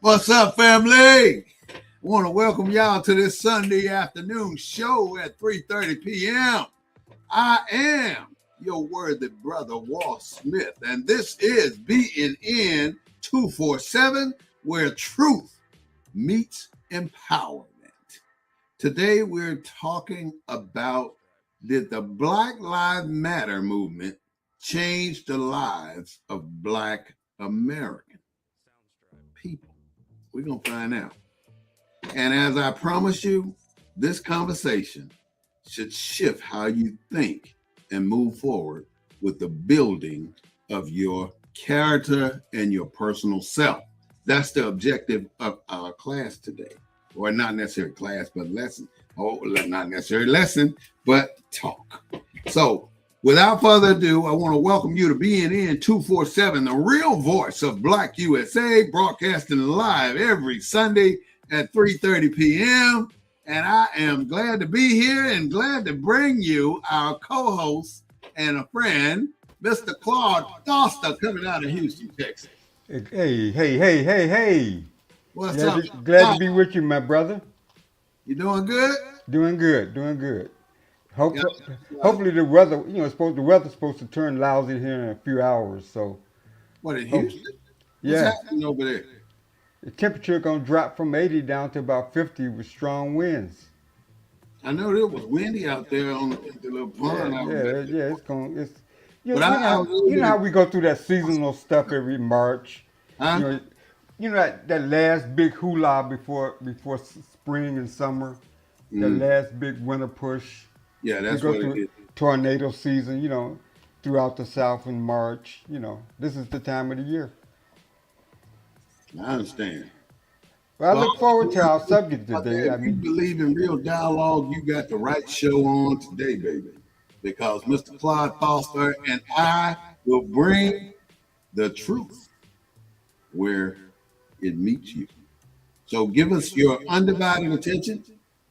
What's up, family? I want to welcome y'all to this Sunday afternoon show at 3:30 p.m. I am your worthy brother, Walt Smith, and this is BNN 247, where truth meets empowerment. Today, we're talking about, did the Black Lives Matter movement change the lives of Black American people? We're going to find out. And as I promised you, this conversation should shift how you think and move forward with the building of your character and your personal self. That's the objective of our class today. Or not necessarily class, but lesson. Oh, not necessarily lesson, but talk. So without further ado, I want to welcome you to BNN 247, the real voice of Black USA, broadcasting live every Sunday at 3:30 p.m. And I am glad to be here and glad to bring you our co-host and a friend, Mr. Claude Foster, coming out of Houston, Texas. Hey. What's up? Glad to be with you, my brother. You doing good? Doing good. Yeah. Hopefully the weather, the weather's supposed to turn lousy here in a few hours. So, What, in hope, Houston? What's yeah, happening over there? the temperature gonna drop from 80 down to about 50 with strong winds. I know it was windy out there on the little pond out there. It's But I you know really how didn't. we go through that seasonal stuff every March. You Huh? know, that last big hula before spring and summer, that Mm, last big winter push. yeah, We that's go what it through is. tornado season, throughout the South in March. This is the time of the year. I understand. But I Well, look forward to our subject out there, today. if I you mean, believe in real dialogue, you got the right show on today, baby. Because Mr. Claude Foster and I will bring the truth where it meets you. So give us your undivided attention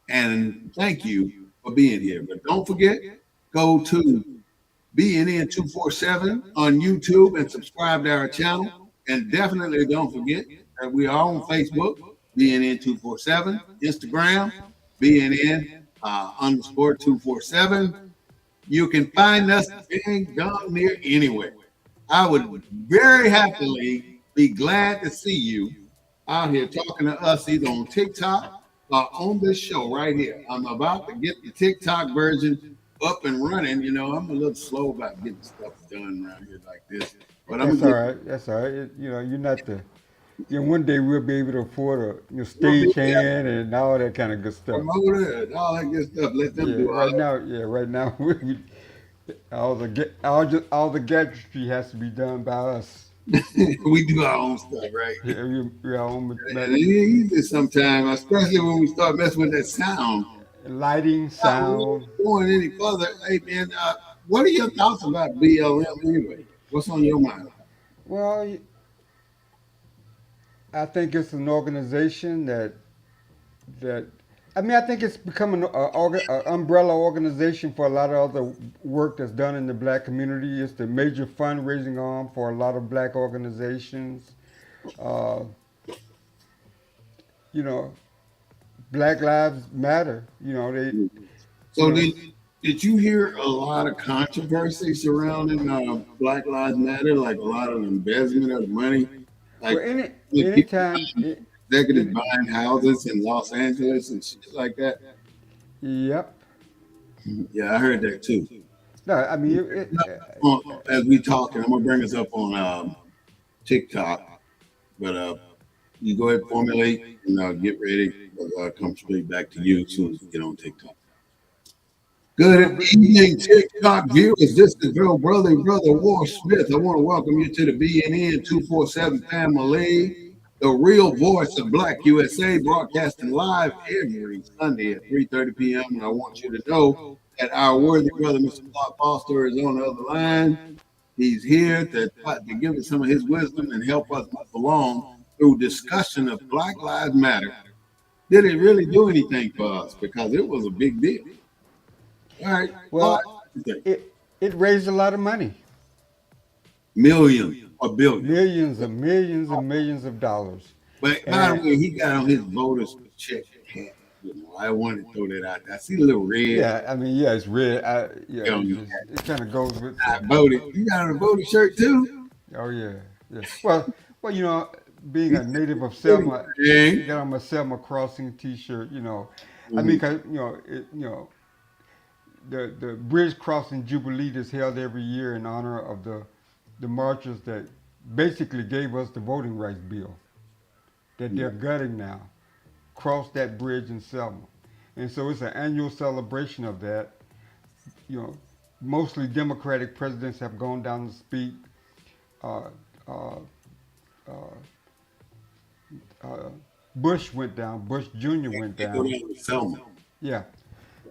and thank you for being here. But don't forget, go to BNN 247 on YouTube and subscribe to our channel. And definitely don't forget that we are on Facebook, BNN 247, Instagram, BNN underscore 247. You can find us darn near anywhere. I would very happily be glad to see you out here talking to us either on TikTok or on this show right here. I'm about to get the TikTok version up and running. I'm a little slow about getting stuff done around here like this, but I'm that's gonna all get. right. That's all right. You're not the. One day we'll be able to afford a We'll be stage there, hand and all that kind of good stuff. promoter and all that good stuff. Let them do all that. Right now, all the gadgetry has to be done by us. We do our own stuff, right? Yeah, we our own And it ain't easy sometimes, especially when we start messing with that sound. lighting, Without really sound. going any further, hey man, what are your thoughts about BLM anyway? What's on your mind? Well, I think it's an organization that I mean, I think it's become an umbrella organization for a lot of other work that's done in the black community. It's the major fundraising arm for a lot of black organizations. Uh, you know, Black Lives Matter. You So know, did you hear a lot of controversy surrounding Black Lives Matter, like a lot of embezzlement of money, like well, with people anytime, executives it, buying houses in Los Angeles and shit like that? yep. Yeah, I heard that too. No, I mean, As we talking, I'm gonna bring us up on TikTok, but you go ahead, formulate, and get ready. I'll come straight back to you as soon as we get on TikTok. well, Good evening, TikTok viewers. This is your brother War Smith. I want to welcome you to the BNN 247 family, the real voice of Black USA, broadcasting live every Sunday at 3:30 p.m. And I want you to know that our worthy brother, Mr. Clark Foster, is on the other line. He's here to give us some of his wisdom and help us move along through discussion of Black Lives Matter. Did it really do anything for us? Because it was a big deal. All right. Well, well, it raised a lot of money, million or billion. millions and millions of dollars. But by the And way, he got on his voters check hat. I wanted to throw that out there. I see a little red yeah, I mean, yeah, it's red. Yeah, on it's the just it kind of goes with I voted. You got on a voter shirt too? oh yeah, yeah. Well, being He's a native of pretty Selma, I dang. got on my Selma Crossing T-shirt. I mean, Mhm. 'cause, the bridge crossing jubilee is held every year in honor of the marchers that basically gave us the voting rights bill that they're gutting now. Crossed that bridge in Selma, and so it's an annual celebration of that. You know, Mostly Democratic presidents have gone down to speak. Uh, uh, uh, uh, Bush went down. Bush Jr. went They go down. down to Selma Yeah,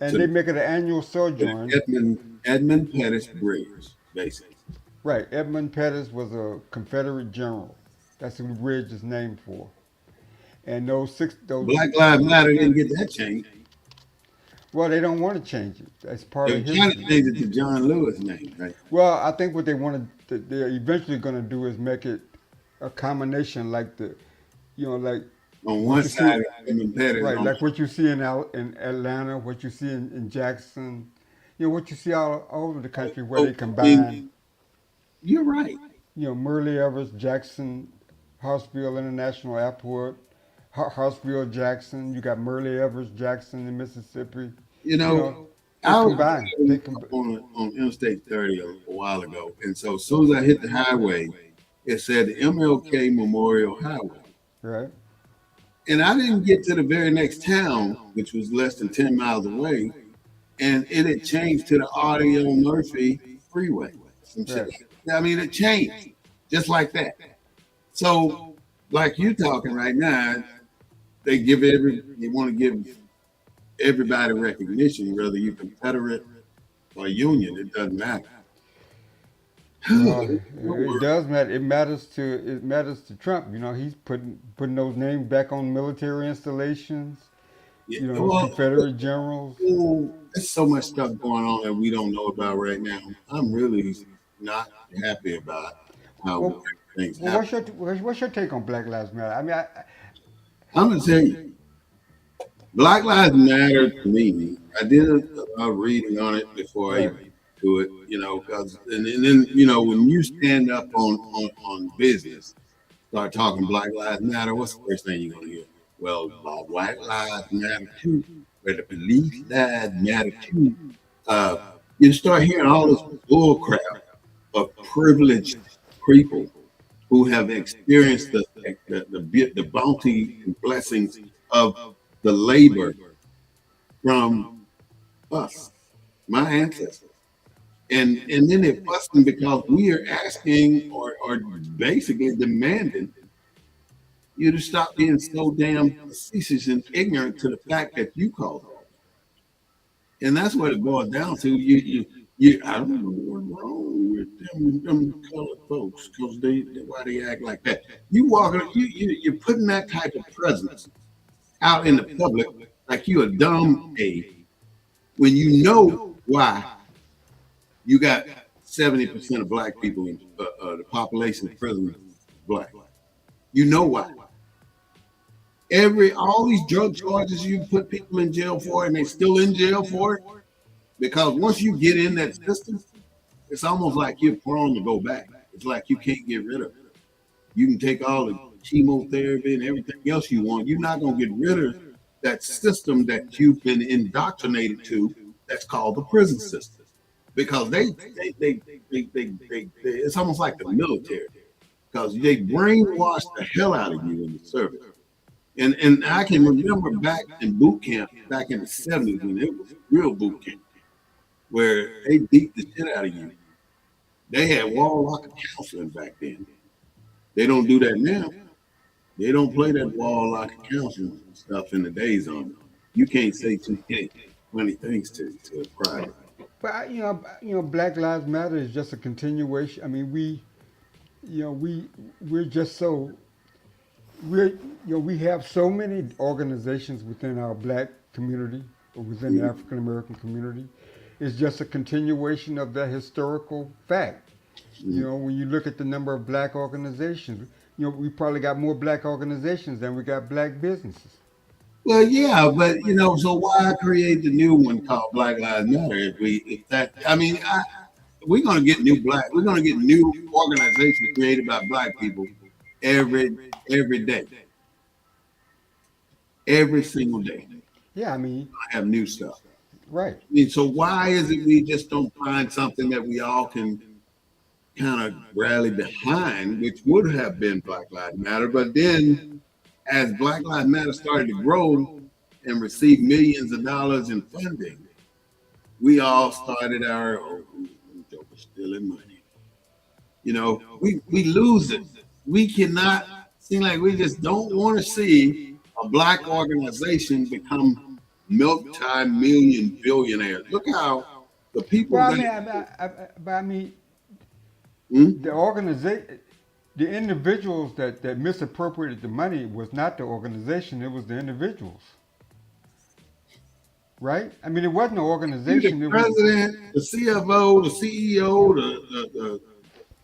and to they the, make it an annual to the sojourn. Edmund Pettus Bridge, basically. Right, Edmund Pettus was a Confederate general. That's who the bridge is named for. And those, Black Lives Matter didn't get that change. well, they don't want to change it. That's part They of were trying to history. change it to John Lewis' name, right? Well, I think what they're eventually going to do is make it a combination like like On what one you see, side, Edmund Pettus. right, On like what you see in Atlanta, what you see in Jackson, what you see all over the country where oh, they I mean, combine, you're right. Murley Evers, Jackson, Hartsfield International Airport, Hartsfield, Jackson. You got Murley Evers, Jackson in Mississippi. You You know, know, they I was combine. driving on Interstate 30 a while ago, and so as soon as I hit the highway, it said the MLK Memorial Highway. Right, And I didn't get to the very next town, which was less than 10 miles away, and it had changed to the Audio Murphy Freeway. Some shit. right. I mean, it changed just like that. So, like you talking right now, they want to give everybody recognition, whether you're Confederate or Union, it doesn't matter. Well, it does matter. It matters to Trump. He's putting those names back on military installations. Yeah, well, Confederate generals. there's so much stuff going on that we don't know about right now. I'm really not happy about how Well, things well, happen. what's your take on Black Lives Matter? I mean, I'm gonna tell you, Black Lives Matter to me. I did a reading on it before I right, even do it, because and then when you stand up on business, start talking Black Lives Matter, what's the first thing you're gonna hear? Well, Black Lives Matter too, where the police lives matter too. Uh, you start hearing all this bull crap of privileged people who have experienced the bounty and blessings of the labor from us, my ancestors. And then they're fussing because we are asking or basically demanding you to stop being so damn facetious and ignorant to the fact that you caused all that. And that's what it boils down to. I don't know what's wrong with them colored folks because why they act like that. You're putting that type of presence out in the public like you a dumb when you know why you got 70% of black people in the population of prison is black. You know why. All these drug charges you put people in jail for, and they still in jail for it, because once you get in that system, it's almost like you're prone to go back. It's like you can't get rid of it. You can take all the chemotherapy and everything else you want. You're not going to get rid of that system that you've been indoctrinated to. That's called the prison system, because it's almost like the military, because they brainwash the hell out of you in the service. And I can remember back in boot camp, back in the 70s, when it was real boot camp, where they beat the shit out of you. They had wall locker counseling back then. They don't do that now. They don't play that wall locker counseling stuff in the days on. You can't say too many funny things to a private. but Black Lives Matter is just a continuation. I mean, we're just so we're we have so many organizations within our black community or within the African American community. It's just a continuation of that historical fact. Mm-hmm. When you look at the number of black organizations, we probably got more black organizations than we got black businesses. Well, yeah, but so why create the new one called Black Lives Matter? If that, I mean, we're gonna get new organizations created by black people every every day, every single day. Yeah, I mean, I have new stuff. right. I mean, so why is it we just don't find something that we all can kind of rally behind, which would have been Black Lives Matter? But then, as Black Lives Matter started to grow and receive millions of dollars in funding, we all started our joker's stealing money. We lose it. We cannot seem like we just don't want to see a black organization become multi-million billionaires. Look how the people Well, I that mean, but I mean, hmm? the organization, the individuals that misappropriated the money was not the organization; it was the individuals, right? I mean, it wasn't an You the organization; it was. president, the CFO, the CEO, the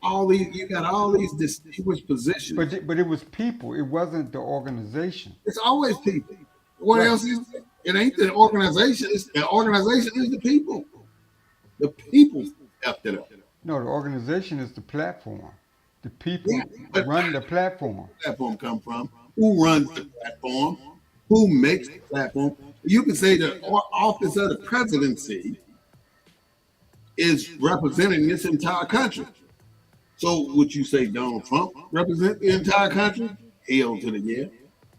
all these. You got all these distinguished positions. But it was people. It wasn't the organization. It's always people. What Right. else is it? It ain't the organization. It's the organization is the people. The people effed it up. No, the organization is the platform. The Yeah, people but run the platform. platform come from? Who runs the platform? Who makes the platform? You can say the office of the presidency is representing this entire country. So would you say Donald Trump represent the entire country? Hell to the yeah,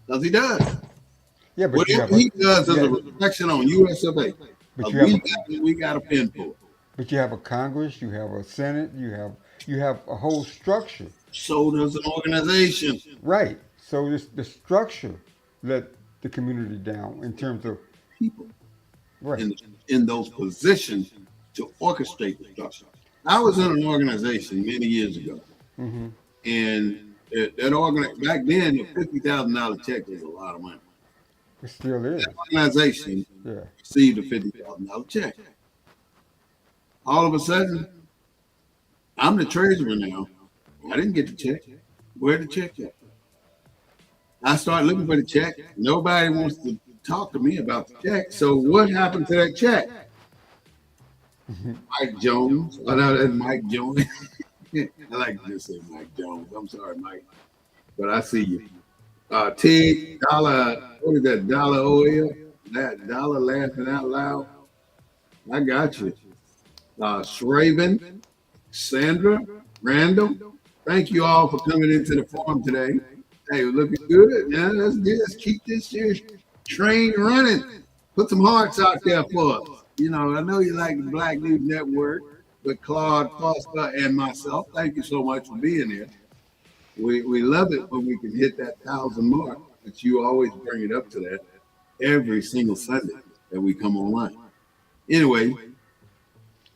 because he does. Yeah, but you Whatever have a he does is a yeah, reflection on US of A. but you have a We got a pin for it. but you have a Congress, you have a Senate, you have a whole structure. So does an organization. Right. So this the structure let the community down in terms of People right. in those positions to orchestrate the structure. I was in an organization many years ago, Hmm. and back then, a $50,000 check was a lot of money. It still is. That organization Yeah. received a $50,000 check. All of a sudden, I'm the treasurer now. I didn't get the check. Where the check at? I started looking for the check. Nobody wants to talk to me about the check. So what happened to that check? Mike Jones. I know that's Mike Jones. I like to just say Mike Jones. I'm sorry, Mike, but I see you. Tig Dollar, what is that? Dollar OL? That Dollar laughing out loud. I got you. Shraven, Sandra, Randall. Thank you all for coming into the forum today. Hey, we're looking good. Yeah, let's keep this here train running. Put some hearts out there for us. I know you like the Black News Network with Claude Foster and myself. Thank you so much for being here. We love it when we can hit that 1,000 mark, but you always bring it up to that every single Sunday that we come online. Anyway,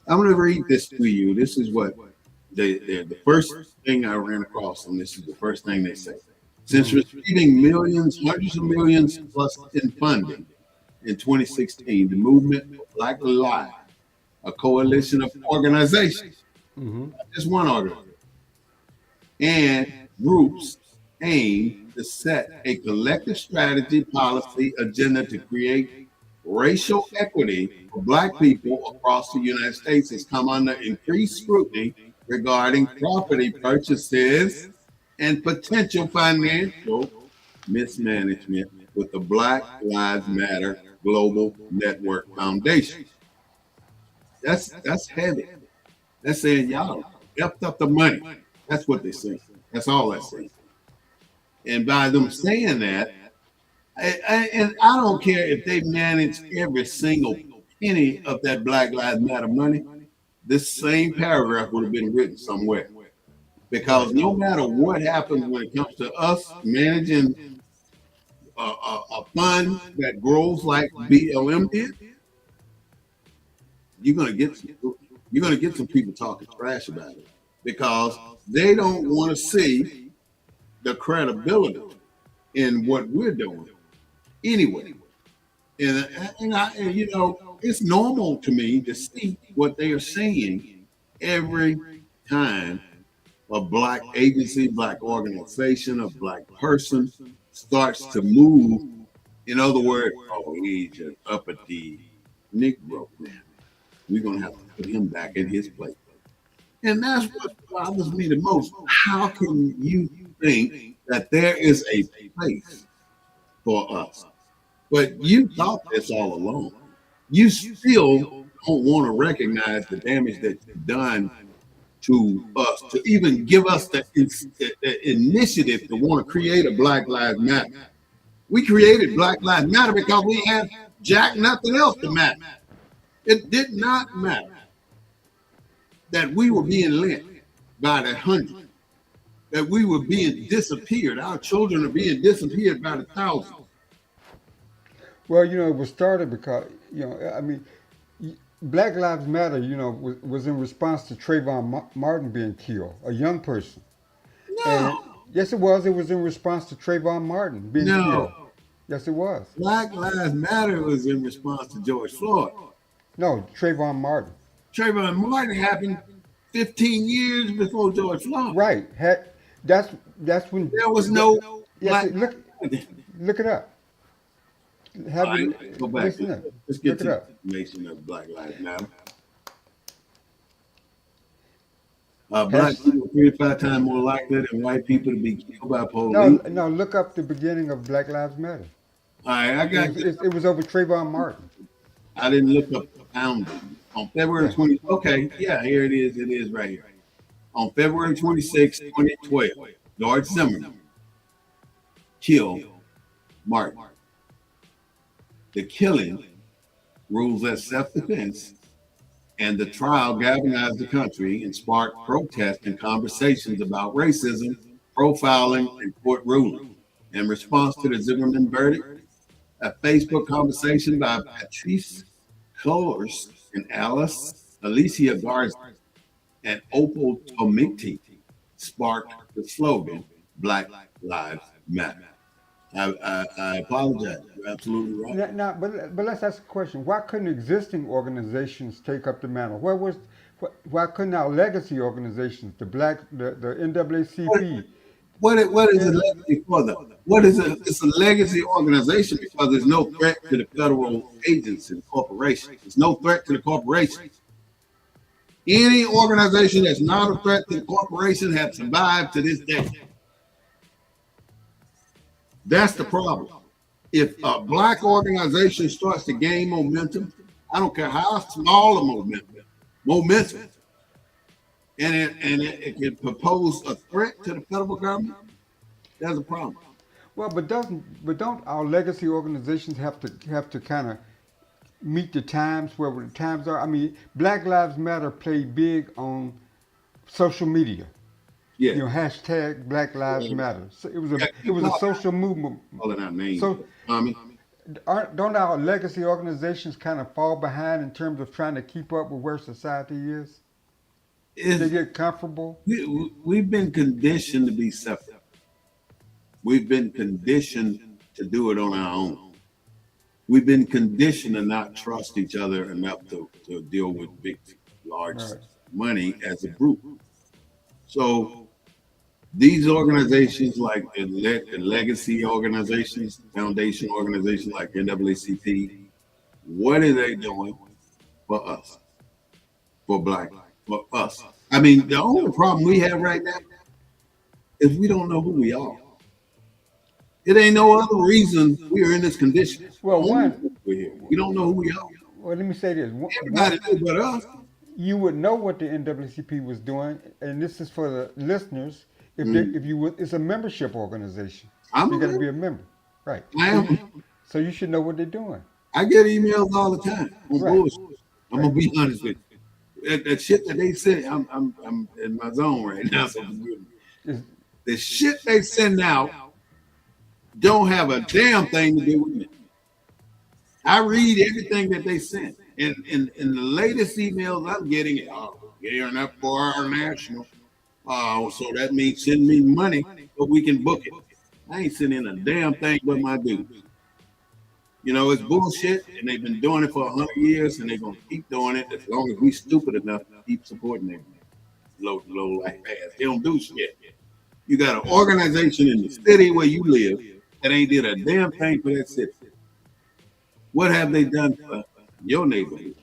I'm going to read this to you. This is what the first thing I ran across, and this is the first thing they say. Since receiving millions, hundreds of millions plus in funding in 2016, the movement Black Lives, a coalition of organizations, Hmm. just one organization, and groups aim to set a collective strategy, policy, agenda to create racial equity for Black people across the United States has come under increased scrutiny regarding property purchases and potential financial mismanagement with the Black Lives Matter Global Network Foundation. That's heavy. That's saying y'all effed up the money. That's what they say. That's all that's saying. And by them saying that, and I don't care if they manage every single penny of that Black Lives Matter money, this same paragraph would have been written somewhere. Because Right. no matter what happens when it comes to us managing a fund that grows like BLM did, you're gonna get some people talking trash about it because they don't want to see the credibility in what we're doing anyway. And it's normal to me to see what they are saying every time a black agency, black organization, a black person starts to move, in other words, oh, he's an uppity Negro man. We're going to have to put him back in his place. And that's what bothers me the most. How can you think that there is a place for us? But you thought this all along. You still don't want to recognize the damage that you've done to us, to even give us the initiative to want to create a Black Lives Matter. We created Black Lives Matter because we had jack nothing else to matter. It did not matter that we were being lynched by the hundred, that we were being disappeared. Our children are being disappeared by the thousands. Well, it was started because, Black Lives Matter, was in response to Trayvon Martin being killed, a young person. And No, yes, it was. It was in response to Trayvon Martin being killed. no. Yes, it was. Black Lives Matter was in response to George Floyd. No, Trayvon Martin. Trayvon Martin happened 15 years before George Floyd. Right. That's when There was no yes, black. look it up. Have All you right, go back. listen up. Let's get Look to it the up. information of Black Lives Matter. Black people are 35 times more likely than white people to be killed by police. No, look up the beginning of Black Lives Matter. All right, I got this. It was over Trayvon Martin. I didn't look up the founding. On February 20, okay, yeah, here it is. It is right here. On February 26, 2012, George Zimmerman killed Martin. The killing, rules as self-defense, and the trial galvanized the country and sparked protests and conversations about racism, profiling, and court ruling. In response to the Zimmerman verdict, a Facebook conversation by Patrice Cullors and Alicia Garza and Opal Tomiti sparked the slogan, Black Lives Matter. I apologize. You're absolutely right. Now, but let's ask a question. Why couldn't existing organizations take up the mantle? Why couldn't our legacy organizations, the NAACP? What is a legacy for them? What is it? It's a legacy organization because there's no threat to the federal agents and corporations. There's no threat to the corporations. Any organization that's not a threat to the corporation has survived to this day. That's the problem. If a black organization starts to gain momentum, I don't care how small the momentum, and it can propose a threat to the federal government, there's a problem. Well, but don't our legacy organizations have to kind of meet the times where the times are? I mean, Black Lives Matter played big on social media. Yeah. Hashtag Black Lives Matter. So it was a social movement. Calling out names. So Tommy. don't our legacy organizations kind of fall behind in terms of trying to keep up with where society is? They get comfortable. We've been conditioned to be separate. We've been conditioned to do it on our own. We've been conditioned to not trust each other enough to deal with big, large money as a group. So these organizations like the legacy organizations, foundation organizations like NAACP, what are they doing for us? For us. I mean, the only problem we have right now is we don't know who we are. It ain't no other reason we are in this condition. Well, we don't know who we are. Well, let me say this. Everybody knows but us. You would know what the NAACP was doing, and this is for the listeners. It's a membership organization. You got to be a member, right? I am. So you should know what they're doing. I get emails all the time on bullshit. I'm gonna be honest with you. That shit that they send, I'm in my zone right now. So the shit they send out don't have a damn thing to do with me. I read everything that they send. And in the latest emails I'm getting, gearing up for our national. So that means send me money so we can book it. I ain't sending a damn thing but my dues. It's bullshit, and they've been doing it for 100 years, and they're gonna keep doing it as long as we stupid enough to keep supporting them. low life pass. They don't do shit. You got an organization in the city where you live that ain't did a damn thing for that city. What have they done for your neighborhood?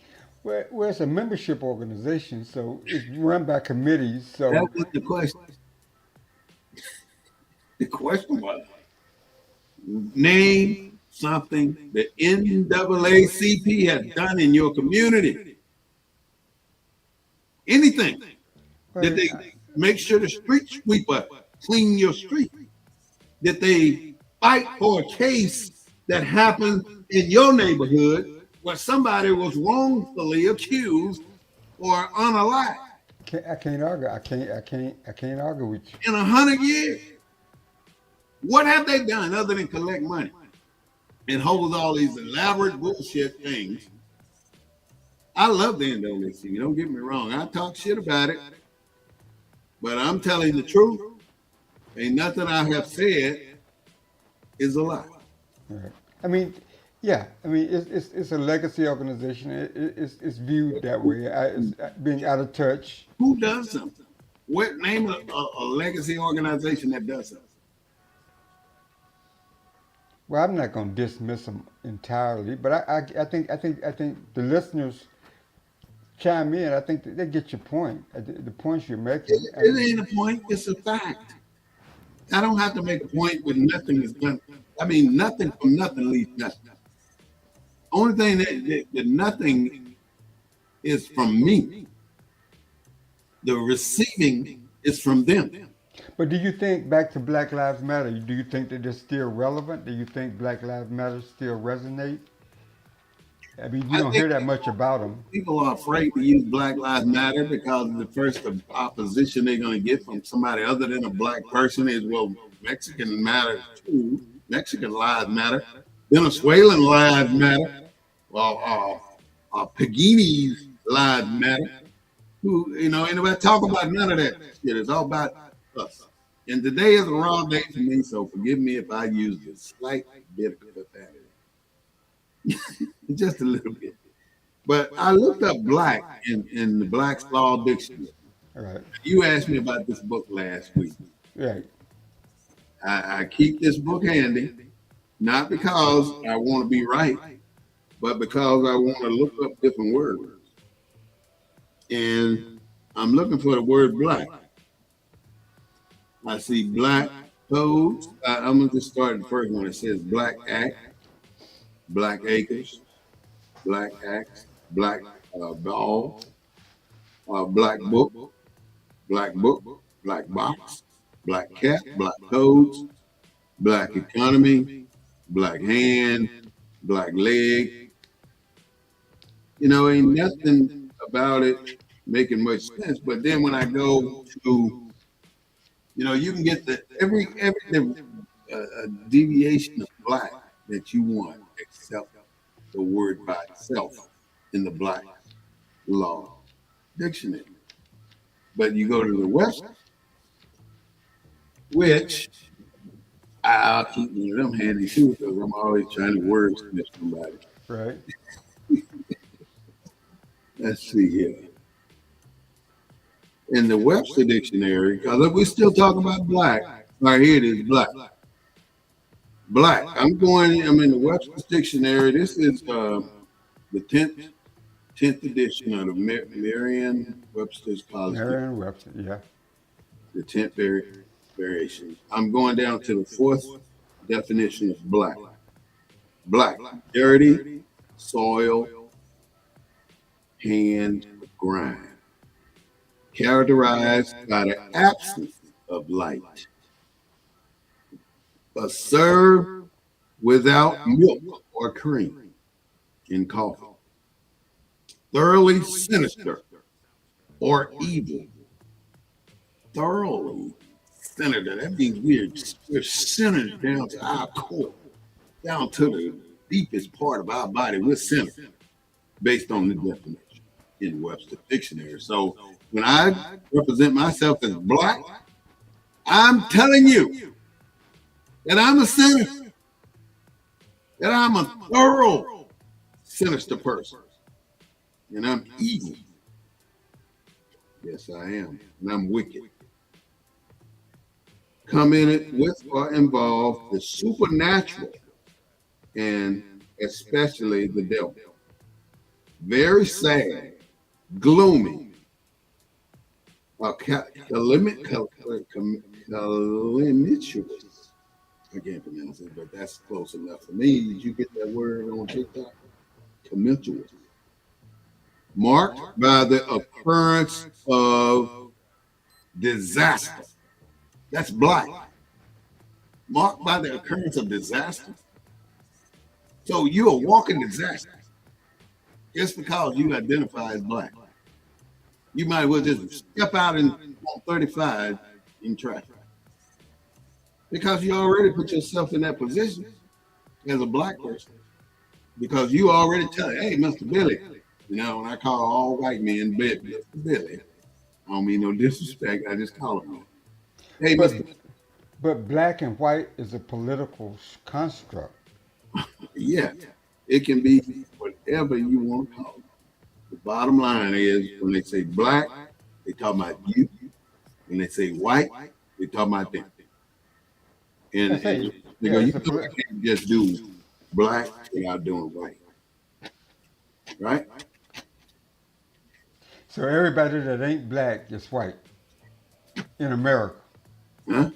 Well, it's a membership organization, so it's run by committees. That So was the question. The question was name something the NAACP has done in your community. Anything. Did well, they make sure the street sweeper clean your street? Did they fight for a case that happened in your neighborhood where somebody was wrongfully accused or unalive I can't argue. I can't argue with you. in 100 years? What have they done other than collect money and hold all these elaborate bullshit things? I love the NAACP. Don't get me wrong. I talk shit about it, but I'm telling the truth. Ain't nothing I have said is a lie. Right. I mean, yeah. I mean, it's a legacy organization. It's viewed that way. It's being out of touch. Who does something? What name a legacy organization that does something? Well, I'm not going to dismiss them entirely, but I think the listeners chime in. I think they get your point. The points you're making. It ain't a point. It's a fact. I don't have to make a point when nothing is done. I mean, nothing from nothing leaves nothing. Only thing that nothing is from me. The receiving is from them. But do you think back to Black Lives Matter? Do you think that they're still relevant? Do you think Black Lives Matter still resonate? I mean, you I don't think hear that much about them. people are afraid to use Black Lives Matter because the first opposition they're going to get from somebody other than a black person is, well, Mexican matter too. Mexican lives matter. Venezuelan lives matter. Well, Pagini's lives matter. Who, ain't nobody talk about none of that shit. It's all about us. And today is a wrong day for me, so forgive me if I use a slight bit of profanity. Just a little bit. But I looked up black in the Black's Law Dictionary. All right. You asked me about this book last week. Right. I keep this book handy, not because I want to be right, but because I want to look up different words. And I'm looking for the word black. I see black codes. I'm going to just start the first one. It says Black Act, Black Acres, Black Axe, Black Ball, Black Book, Black Box, Black Cat, Black Codes, Black Economy, Black Hand, Black Leg. Ain't nothing about it making much sense. But then when I go to, you can get every deviation of black that you want, except the word by itself in the Black Law Dictionary. But you go to the West, which I'll keep one of them handy too, because I'm always trying to wordsmith somebody. Right. Let's see here. In the Webster Dictionary, because we're still talking about black. Right here it is, black. Black. I'm in the Webster Dictionary. This is the 10th edition of the Merriam-Webster's College. Merriam-Webster, yeah. The 10th variation. I'm going down to the 4th definition of black. Black, dirty, soil, hand, grime. Characterized by the absence of light. But served without milk or cream in coffee. Thoroughly sinister or evil. Thoroughly sinister. That means we're centered down to our core, down to the deepest part of our body. We're centered based on the definition in Webster Dictionary. So when I represent myself as black, I'm telling you that I'm a sinner, that I'm a thorough sinister person, and I'm evil. Yes, I am. And I'm wicked. Come in it with or involve the supernatural and especially the devil. Very sad, gloomy, calamitous. I can't pronounce it, but that's close enough for me. Did you get that word on TikTok? Tumultuous. Marked by the occurrence of disaster. That's black. Marked by the occurrence of disaster. So you're a walking disaster just because you identify as black. You might as well just step out in on 35 in traffic because you already put yourself in that position as a black person because you already tell, hey, Mr. Billy, when I call all white men Mr. Billy, I don't mean no disrespect. I just call him that. Hey, But Mr. but black and white is a political construct. Yeah, it can be whatever you want to call it. The bottom line is when they say black, they talk about you. When they say white, they talk about them. I And say, yeah, because you it's a know I can't just do black without doing white, right? so everybody that ain't black is white in America. Huh?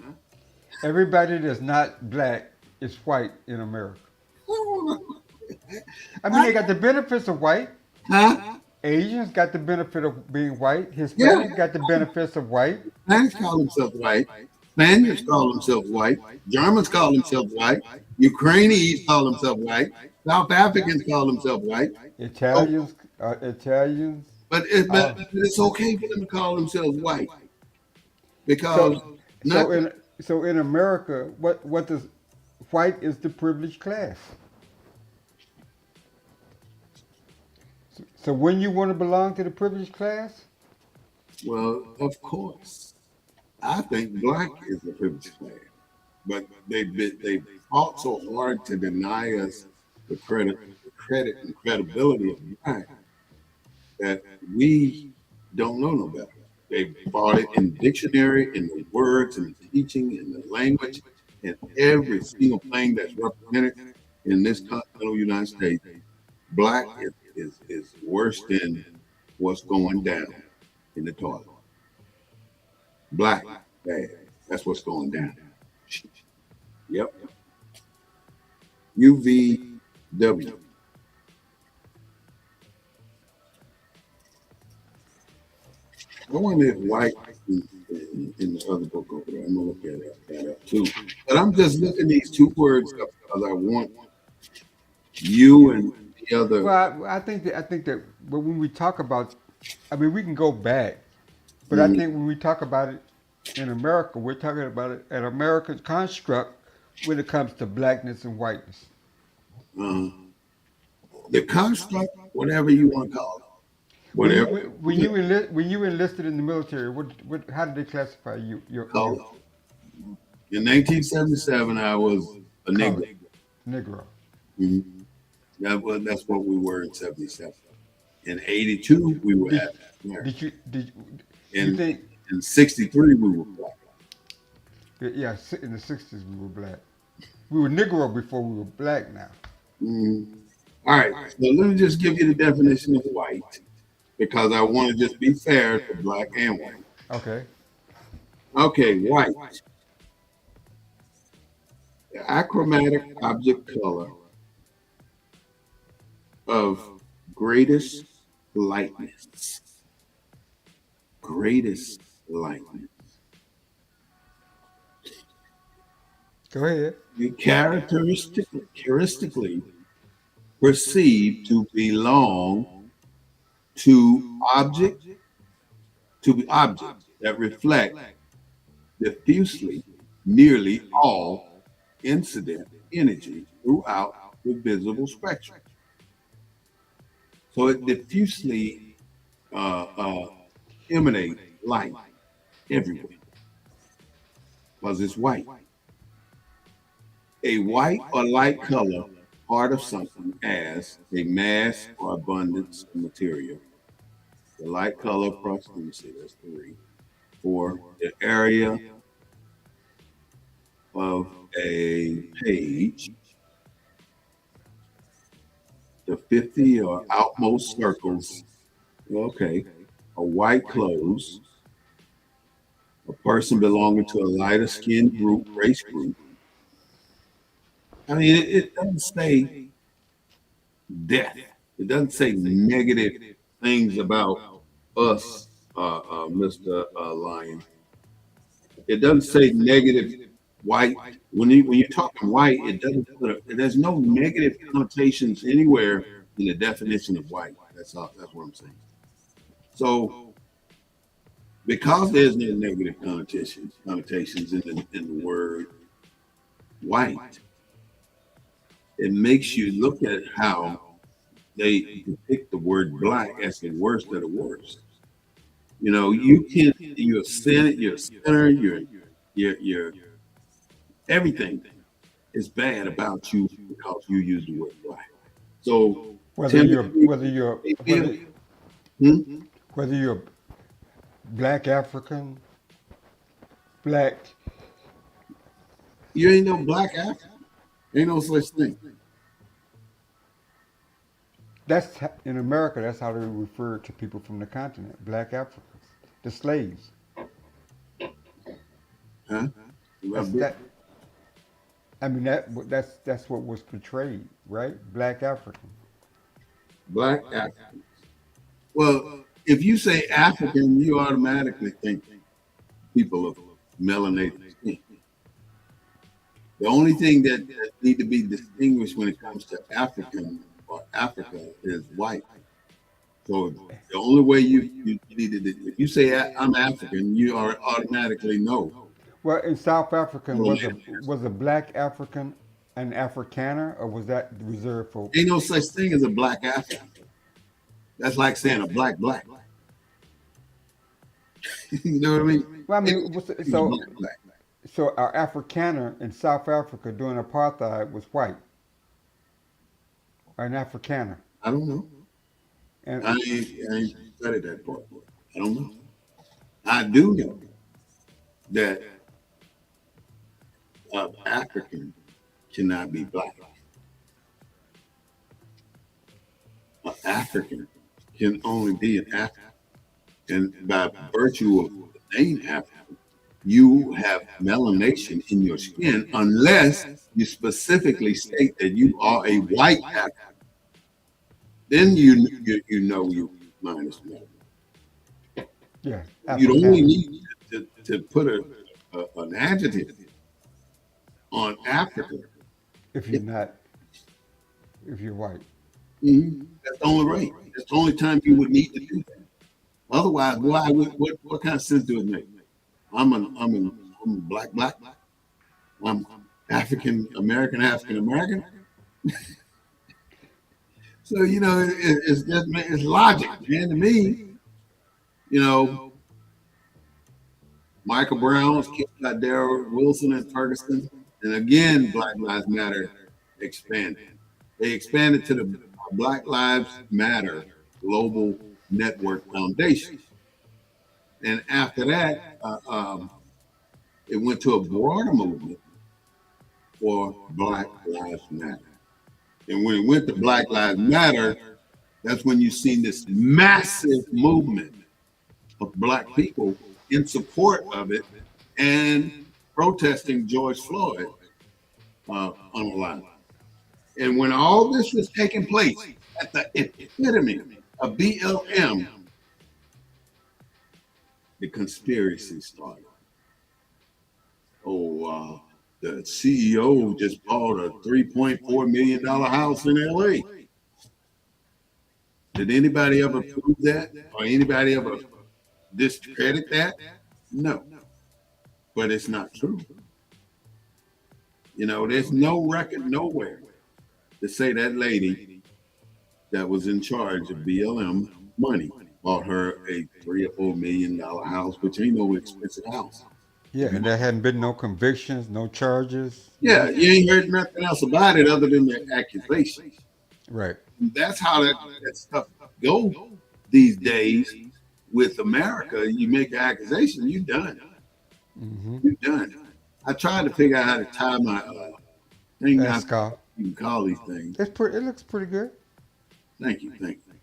Everybody that's not black is white in America. I mean, they got the benefits of white. Huh? Asians got the benefit of being white. Yeah, Hispanics got the benefits of white. Hispanics call themselves white. Spaniards call themselves white. Germans call themselves white. Ukrainians call themselves white. South Africans call themselves white. So, Italians. but Uh, it's okay for them to call themselves white because so not so in America, what does white is the privileged class. So when you want to belong to the privileged class, well, of course. I think black is the privileged class, but they fought so hard to deny us the credit and credibility of black that we don't know no better. They fought it in the dictionary, in the words, in the teaching, in the language, and every single thing that's represented in this continental United States. Black is worse than what's going down in the toilet. Black, bad. That's what's going down. Yep. UVW. I wonder if white in the other book over there. I'm gonna look at that up too. But I'm just looking these two words up because I want you and the other. well, I think that but when we talk about, I mean, we can go back, but I Mhm. think when we talk about it in America, we're talking about it an American construct when it comes to blackness and whiteness. uh, the construct, whatever you want to call it, When you whatever when you enlisted in the military, what how did they classify you call your it. In 1977, I was a color, Negro. Negro? Mhm. That's what we were in '77. In '82, we were Did African American. did you In think in '63, we were black. yeah, in the '60s we were black. We were Negro before we were black. Now, Mhm. All right, so let me just give you the definition of white because I want to just be fair to black and white. okay. Okay, white, the achromatic object color of greatest lightness. Greatest lightness. Go ahead. You characteristically perceived to belong to object to be objects that reflect diffusely nearly all incident energy throughout the visible spectrum. So it diffusely uh, uh, emanates light everywhere because it's white. A white or light color part of something as a mass or abundance of material the light color across, let me see, that's three. For the area of a page, the 50 or outmost circles, okay, are white clothes, a person belonging to a lighter skinned group, race group. I mean, it doesn't say death. It doesn't say negative things about us, Mr. Lion. It doesn't say negative white. When you're talking white, it doesn't put there's no negative connotations anywhere in the definition of white. That's all. That's what I'm saying. So because there's no negative connotations in the word white, it makes you look at how they depict the word black as the worst of the worst. You know, you're a sinner, you're everything is bad about you because you use the word black. So Whether you're Timothy, whether you're whether hmm? whether you're black African, black. You ain't no black African. Ain't no such thing. In America. That's how they refer to people from the continent, black Africans, the slaves. Huh? That's that. I mean that's what was portrayed, right? Black African. Black African. Well, if you say African, you automatically think people of melanated skin. The only thing that need to be distinguished when it comes to African or Africa is white. So the only way you needed it, if you say I'm African, you are automatically no. Well, in South African No, was a black African an Afrikaner, or was that reserved for? ain't no such thing as a black African. That's like saying a black. You know what I mean? Well, I Ain't mean, no such thing as black. so our Afrikaner in South Africa during apartheid was white, or an Afrikaner, I don't know. and I ain't studied that part. I don't know. I do know that African cannot be black. An African can only be an African. And by virtue of the name African, you have melanation in your skin unless you specifically state that you are a white African. Then you know you minus one. yeah, You'd only Afrikaner. need to put an adjective on Africa. If you're not, if you're white, That's the only right. That's the only time you would need to do that. Otherwise, what kind of sense do it make? I'm black. I'm African American. So it's just it's logic, man. To me, you know, Michael Brown's killed by Darrell Wilson and Ferguson, and again, Black Lives Matter expanded. They expanded to the Black Lives Matter Global Network Foundation, and after that, it went to a broader movement for Black Lives Matter. And when it went to Black Lives Matter, that's when you seen this massive movement of Black people in support of it and protesting George Floyd on the line. And when all this was taking place at the epitome of BLM, the conspiracy started. Oh, the CEO just bought a $3.4 million house in LA. Did anybody ever prove that? Or anybody ever discredit that? No, but it's not true. There's no record nowhere to say that lady that was in charge of BLM money bought her a $3 or $4 million house, which ain't no expensive house. yeah, and there hadn't been no convictions, no charges, Yeah, you ain't heard nothing else about it other than the accusation. right? And that's how that stuff goes these days. with America, you make an accusation, you're done. Mm-hmm. You're done. I tried to figure out how to tie my thing. I Escort. you can call these things. It's pretty. It looks pretty good. Thank you, thank you.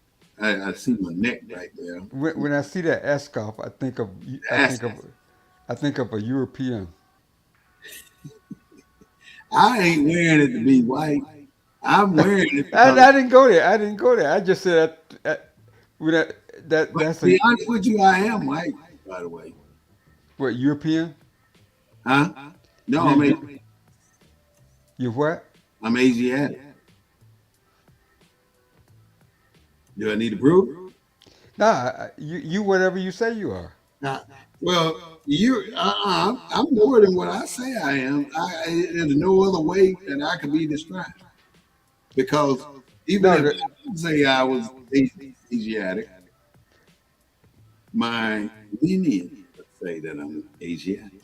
I see my neck right there. When I see that escort, I That's, think of I think of a European. I ain't wearing it to be white. I'm wearing it I, because, I didn't go there. I didn't go there. I just said when but to that's be a honest with you, I am white, by the way. what European. Huh? No, You you what? I'm Asiatic. Do I need to prove? Nah, you whatever you say you are. Nah. Well, I'm more than what I say I am. There's no other way that I could be described because even No, if I say I was Asiatic, my lineage would say that I'm Asiatic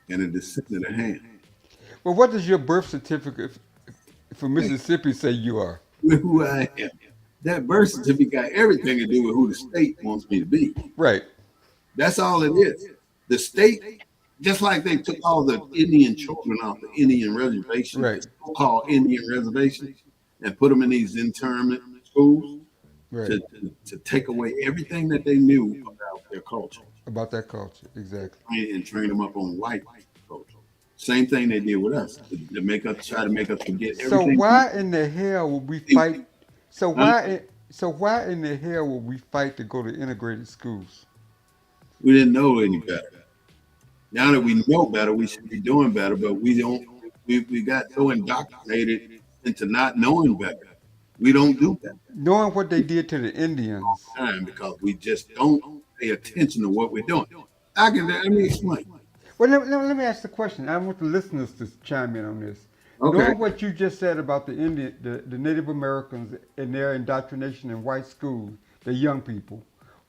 and a descendant of Ham. well, what does your birth certificate for Mississippi say you are? With who I am. That birth certificate got everything to do with who the state wants me to be. Right, That's all it is. The state, just like they took all the Indian children off the Indian reservations, the right, so-called Indian reservations, and put them in these internment schools right. to take away everything that they knew about their culture About that culture, exactly. and train them up on white culture. Same thing they did with us to make us try to make us forget So everything. why in the hell would we fight? So why in the hell would we fight to go to integrated schools? We didn't know any better. Now that we know better, we should be doing better, but we don't. We got so indoctrinated into not knowing better. We don't do that Knowing what they did to the Indians. time because we just don't pay attention to what we're doing. Let me explain. Well, let me ask the question. I want the listeners to chime in on this. Okay. Knowing what you just said about the Native Americans and their indoctrination in white schools, the young people,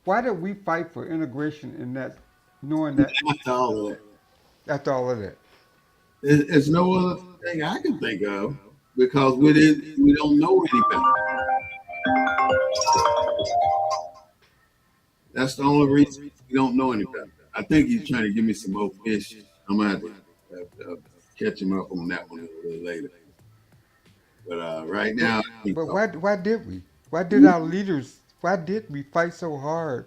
why did we fight for integration in that, knowing that After all of that, after all of that? there's no other thing I can think of because we don't know any better. That's the only reason we don't know any better. I think he's trying to give me some more fish. I'm gonna have to catch him up on that one a little later. But right But, now, I think but why did we? Why did our leaders? Why did we fight so hard?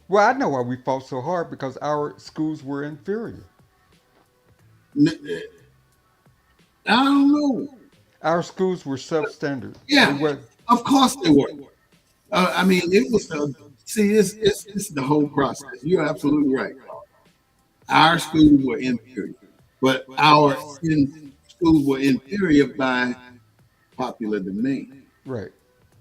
Well, I know why we fought so hard because our schools were inferior. I don't know. Our schools were substandard. They Yeah, were of course they were. I mean, it was see, it's the whole process. You're absolutely right. Our schools were inferior, but schools were inferior by popular demand. right,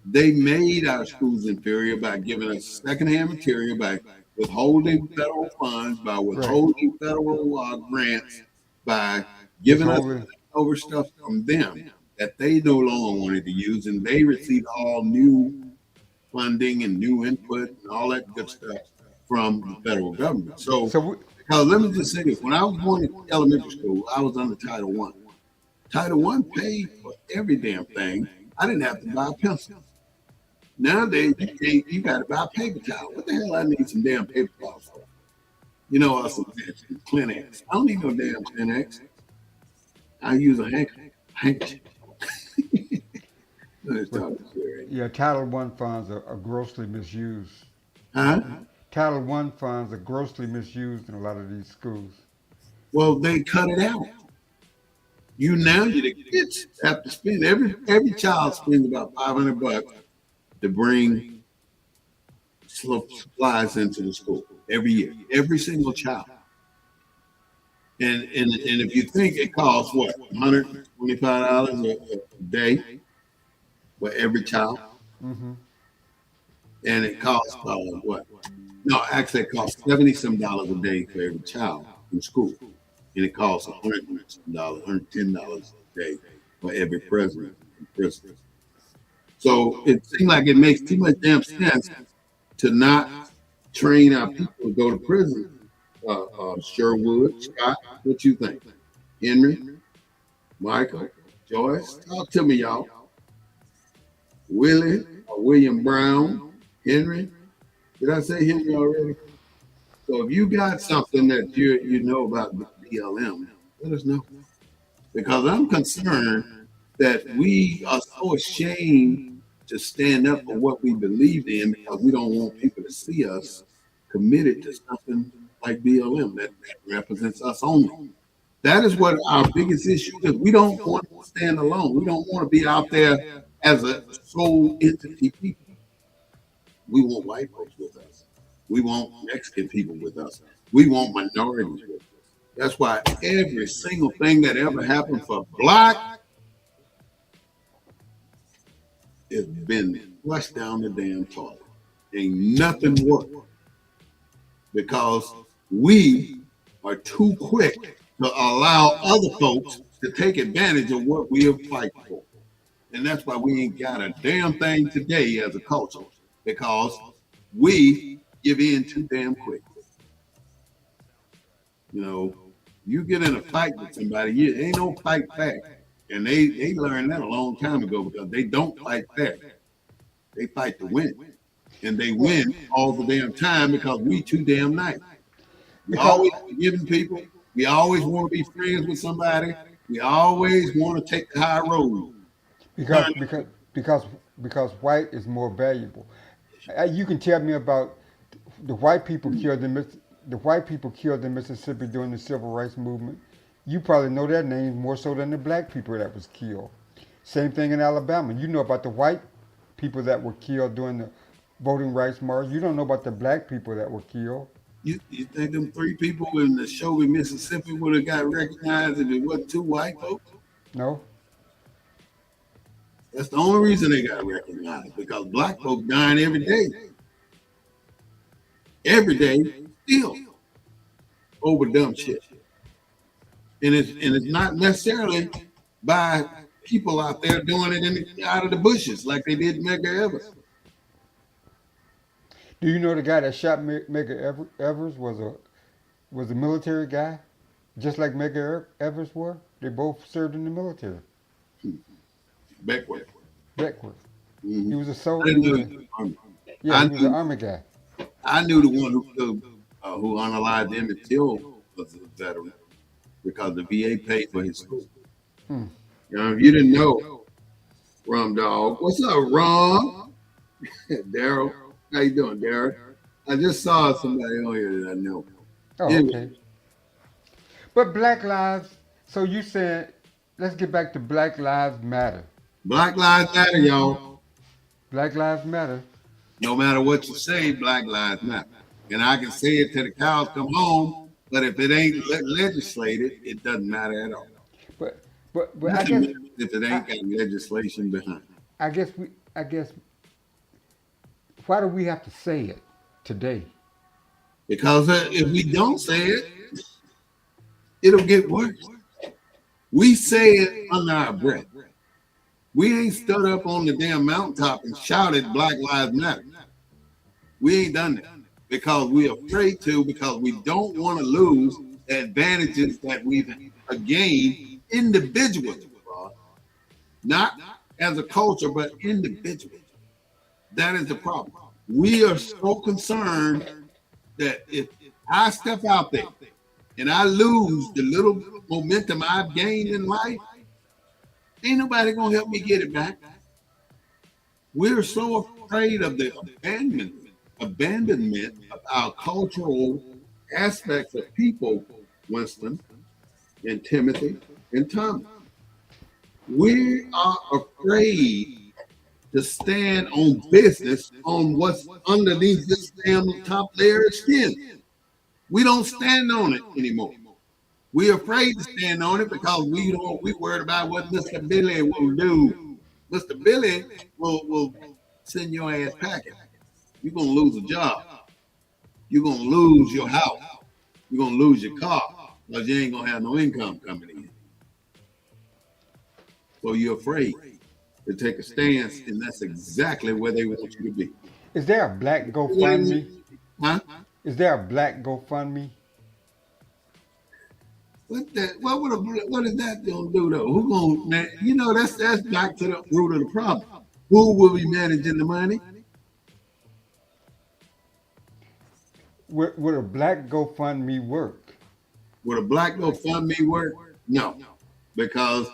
They made our schools inferior by giving us secondhand material, by withholding federal funds, by right. withholding federal grants, by giving us Withholding. over stuff from them that they no longer wanted to use, and they received all new funding and new input and all that good stuff from the federal government. So, So we, because let me just say this: when I was going to elementary school, I was under Title One. Title One paid for every damn thing. I didn't have to buy a pencil. Nowadays, you got to buy a paper towel. What the hell? I need some damn paper towels for? You know, or some Kleenex. I don't need no damn Kleenex. I use a handkerchief. Let's but talk this way, right? yeah, Title One funds are grossly misused. Huh? Title One funds are grossly misused in a lot of these schools. Well, they cut it out. The kids have to spend every child spends about $500 to bring supplies into the school every year. Every single child. And if you think it costs what $125 a day for every child, Hmm. and it costs what? No, actually, it costs $70 a day for every child in school, and it costs $110 a day for every president in prison. So it seems like it makes too much damn sense to not train our people to go to prison. Sherwood, Scott, what you think? Henry, Michael, Joyce, talk to me, y'all. Willie or William Brown, Henry. Did I say Henry already? So if you got something that you know about BLM, let us know. Because I'm concerned that we are so ashamed to stand up for what we believe in because we don't want people to see us committed to something like BLM that represents us only. That is what our biggest issue is. We don't want to stand alone. We don't want to be out there as a sole entity people. We want white folks with us. We want Mexican people with us. We want minorities with us. That's why every single thing that ever happened for black has been flushed down the damn toilet. Ain't nothing worked because we are too quick to allow other folks to take advantage of what we are fighting for. And that's why we ain't got a damn thing today as a culture because we give in too damn quick. You know, you get in a fight with somebody, you ain't no fight back. And they learned that a long time ago because they don't fight back. They fight to win. And they win all the damn time because we too damn nice. We always forgiving people. We always want to be friends with somebody. We always want to take the high road. because because because because white is more valuable. You can tell me about the white people killed in the white people killed in Mississippi during the civil rights movement. You probably know their names more so than the black people that was killed. Same thing in Alabama. You know about the white people that were killed during the voting rights march. You don't know about the black people that were killed. You think them three people in the show in Mississippi would have got recognized if it wasn't two white folks? No. That's the only reason they got recognized because black folks dying every day, still over dumb shit. And it's not necessarily by people out there doing it out of the bushes like they did Medgar Evers. Do you know the guy that shot Medgar Evers was a military guy, just like Medgar Evers were? They both served in the military. Beckwith. Beckwith. Mm-hmm. He was a soldier. I knew, Yeah, he was an army guy. I knew the one who unalived Emmett Till was a veteran because the VA paid for his school. Hmm. You know, if you didn't know, Rum Dog, what's up, Rum? Daryl, how you doing, Daryl? I just saw somebody on here that I know. Oh, okay. But Black Lives. So you said, let's get back to Black Lives Matter. Black Lives Matter, y'all. Black Lives Matter. No matter what you say, Black Lives Matter. And I can say it till the cows come home, but if it ain't legislated, it doesn't matter at all. But I guess if it ain't got legislation behind it. I guess why do we have to say it today? Because if we don't say it, it'll get worse. We say it under our breath. We ain't stood up on the damn mountaintop and shouted Black Lives Matter. We ain't done that because we're afraid to, because we don't want to lose the advantages that we've gained individually, not as a culture, but individually. That is the problem. We are so concerned that if I step out there and I lose the little momentum I've gained in life, ain't nobody gonna help me get it back. We're so afraid of the abandonment of our cultural aspects of people, Winston and Timothy and Thomas. We are afraid to stand on business on what's underneath this damn top layer of skin. We don't stand on it anymore. We're afraid to stand on it because we worried about what Mr. Billy will do. Mr. Billy will send your ass packing. You're gonna lose a job. You're gonna lose your house. You're gonna lose your car because you ain't gonna have no income coming in. So you're afraid to take a stance, and that's exactly where they want you to be. Is there a black GoFundMe? Huh? Is there a black GoFundMe? What is that gonna do though? Who gonna, you know, that's back to the root of the problem. Who will be managing the money? would a black GoFundMe work? Would a black GoFundMe work? No, because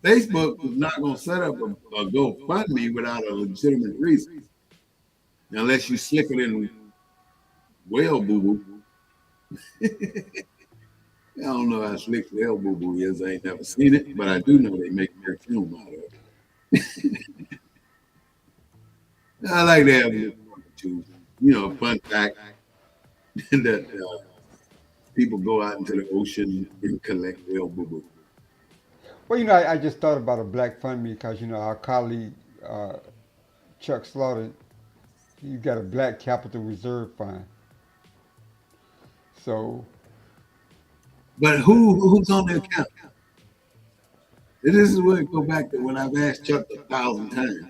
Facebook is not going to set up a GoFundMe without a legitimate reason, unless you slick it in well boo boo. I don't know how slick well boo boo is. I ain't never seen it, but I do know they make their film out of it. I like to have a little fun too. Fun fact that people go out into the ocean and collect whale boo boo. Well, I just thought about a black fund me because our colleague uh, Chuck Slaughter, he's got a black capital reserve fund. So But who's on the account? And this is where it go back to when I've asked Chuck 1,000 times.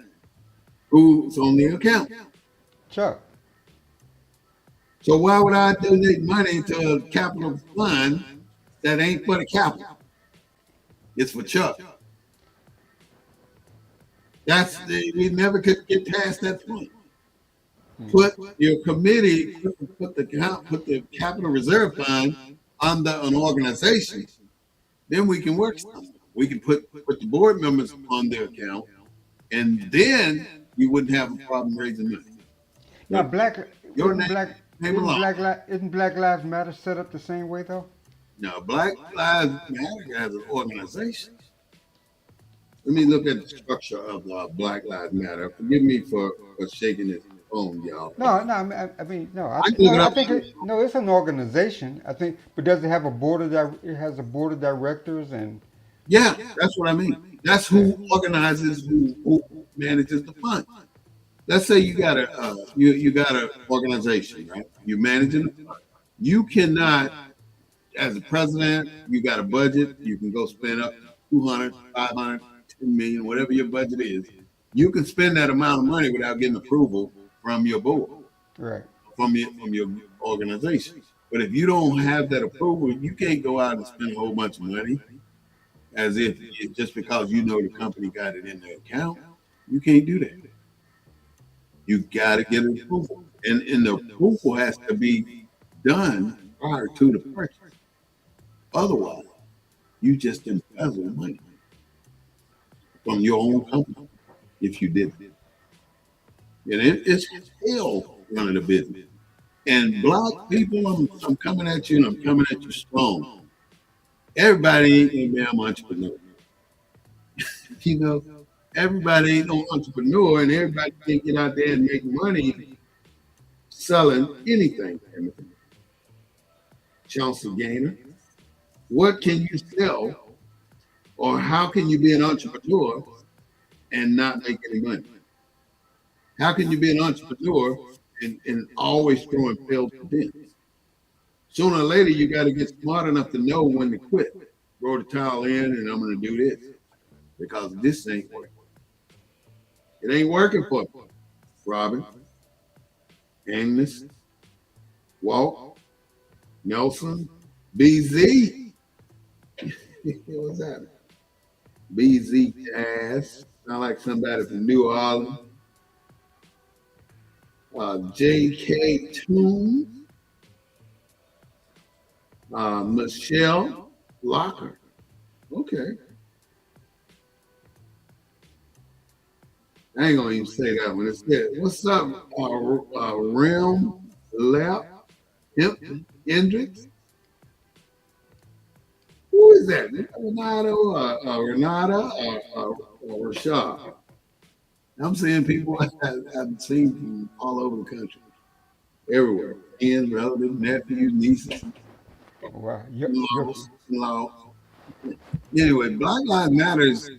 Who's on the account? Chuck, So why would I donate money to a capital fund that ain't for the capital? It's for Chuck. We never could get past that point. Put your committee, put the capital reserve fund under an organization, then we can work something. We can put the board members on their account, and then you wouldn't have a problem raising money. now But black your isn't black name alone. isn't Black Lives Matter set up the same way though? Now, Black Lives Matter as an organization. Let me look at the structure of Black Lives Matter. Forgive me for shaking this phone, y'all. No, no. I mean, no. I can look it I up. think no. It's an organization. I think, but does it have a board of it has a board of directors and Yeah, that's what I mean. That's who organizes, who manages the fund. Let's say you got you got an organization, right? You're managing the fund. You cannot, as a president, you got a budget. You can go spend up 200, 500, 10 million, whatever your budget is. You can spend that amount of money without getting approval from your board, right? from your organization. But if you don't have that approval, you can't go out and spend a whole bunch of money as if just because the company got it in their account. You can't do that. You got to get an approval, and the approval has to be done prior to the purchase. Otherwise, you just embezzle money from your own company if you did that. And it's hell running a business. And black people, I'm coming at you, and I'm coming at you strong. Everybody ain't no damn entrepreneur. You know, everybody ain't no entrepreneur, and everybody can't get out there and make money selling anything. Chauncey Gainer, what can you sell, or how can you be an entrepreneur and not make any money? How can you be an entrepreneur and always throwing failed events? Sooner or later, you got to get smart enough to know when to quit. Throw the towel in, and I'm going to do this because this ain't working. It ain't working for me. Robin, Agnes, Walt, Nelson, BZ. What's that? BZ Cass. Sound like somebody from New Orleans. J.K. Toons. Michelle Locker. Okay. I ain't gonna even say that one. It's good. What's up, Realm Lap Hendricks? Who is that? Renata or Rashad? I'm seeing people I've seen from all over the country, everywhere. Friends, relatives, nephews, nieces, Wow, in-laws. Anyway, Black Lives Matters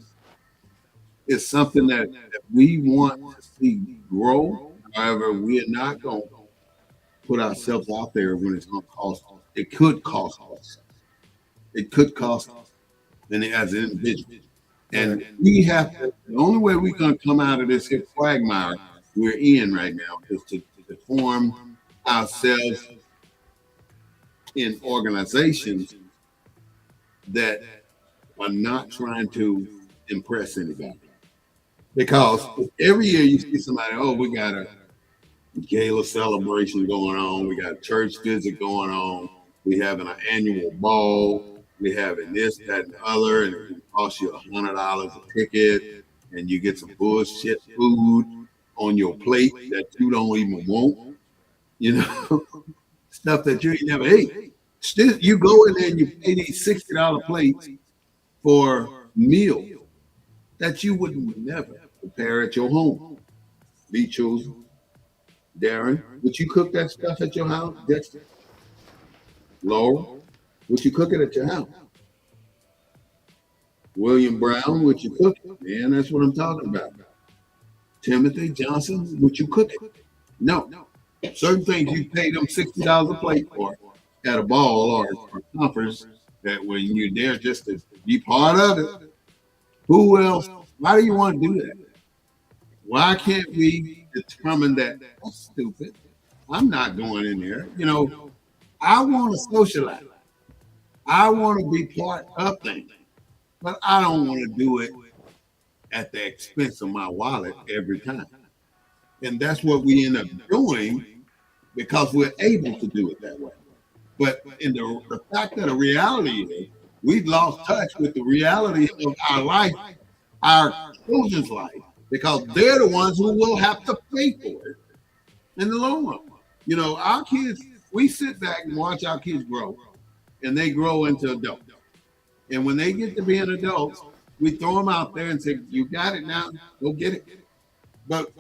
is something that we want to see grow. However, we are not going to put ourselves out there when it's going to cost us. It could cost us. It could cost us as an individual. And we have to, the only way we're going to come out of this here quagmire we're in right now is to form ourselves in organizations that are not trying to impress anybody. Because every year you see somebody, oh, we got gala celebration going on. We got church visit going on. We having an annual ball. We having this, that, and the other, and it can cost you $100 a ticket, and you get some bullshit food on your plate that you don't even want. You know, stuff that you ain't never ate. Still, you go in there and you pay these $60 plates for meals that you would never prepare at your home. Be choosing. Darren, would you cook that stuff at your house? Dexter, Laura, would you cook it at your house? William Brown, would you cook it? Man, that's what I'm talking about. Timothy Johnson, would you cook it? No. Certain things you pay them $60 a plate for at a ball or a conference that when you're there just to be part of it. Who else? Why do you want to do that? Why can't we determine that that's stupid? I'm not going in there. You know, I want to socialize. I want to be part of things, but I don't want to do it at the expense of my wallet every time. And that's what we end up doing because we're able to do it that way. But in the fact that the reality is we've lost touch with the reality of our life, our children's life, because they're the ones who will have to pay for it in the long run. You know, our kids, we sit back and watch our kids grow, and they grow into adults. And when they get to being adults, we throw them out there and say, "You got it now, go get it." But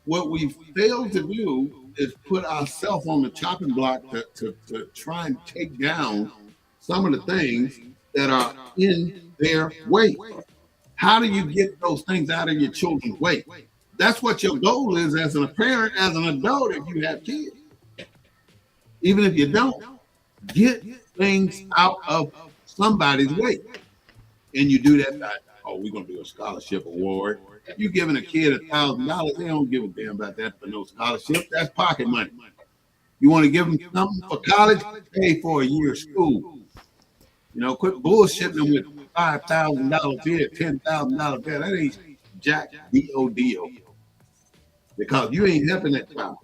what we fail to do is put ourselves on the chopping block to try and take down some of the things that are in their way. How do you get those things out of your children's way? That's what your goal is as a parent, as an adult, if you have kids. Even if you don't, get things out of somebody's way. And you do that by, oh, we're going to do a scholarship award. If you're giving a kid $1,000, they don't give a damn about that for no scholarship. That's pocket money. You want to give them something for college? Pay for a year of school. You know, quit bullshitting them with $5,000 here, $10,000 there. That ain't jack D-O-D-O. Because you ain't helping that child.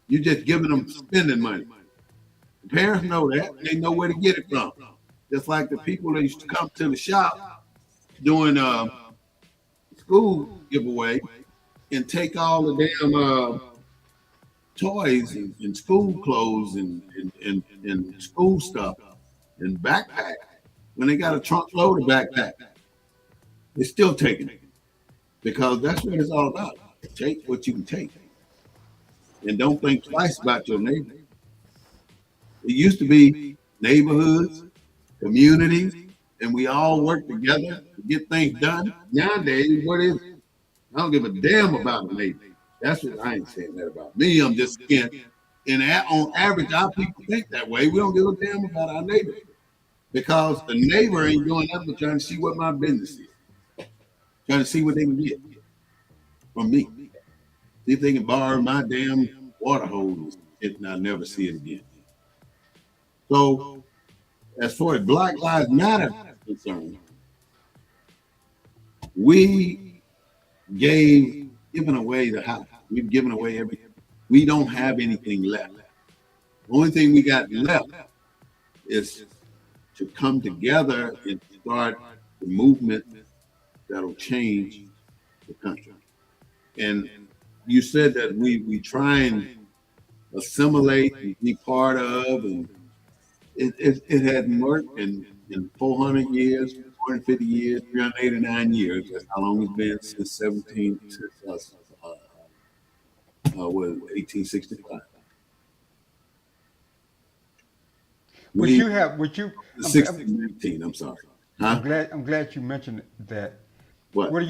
You just giving them spending money. The parents know that. They know where to get it from. Just like the people that used to come to the shop doing school giveaway and take all the damn toys and school clothes and school stuff and backpack. When they got a trunk load of backpack, they're still taking it because that's what it's all about. Take what you can take, and don't think twice about your neighbor. It used to be neighborhoods, communities, and we all work together to get things done. Nowadays, what is it? I don't give a damn about a neighbor. That's what I ain't saying that about me. I'm just saying, on average, our people think that way. We don't give a damn about our neighbor because the neighbor ain't doing nothing but trying to see what my business is, trying to see what they can get from me. See if they can borrow my damn water hose and I'll never see it again. So, as far as Black Lives Matter is concerned, we given away the house. We've given away everything. We don't have anything left. The only thing we got left is to come together and start the movement that'll change the country. And you said that we try and assimilate and be part of, and it hadn't worked in 400 years, 450 years, 389 years. That's how long it's been since 1865. But you have, what you, 1619. I'm sorry. Huh? I'm glad you mentioned that. What? What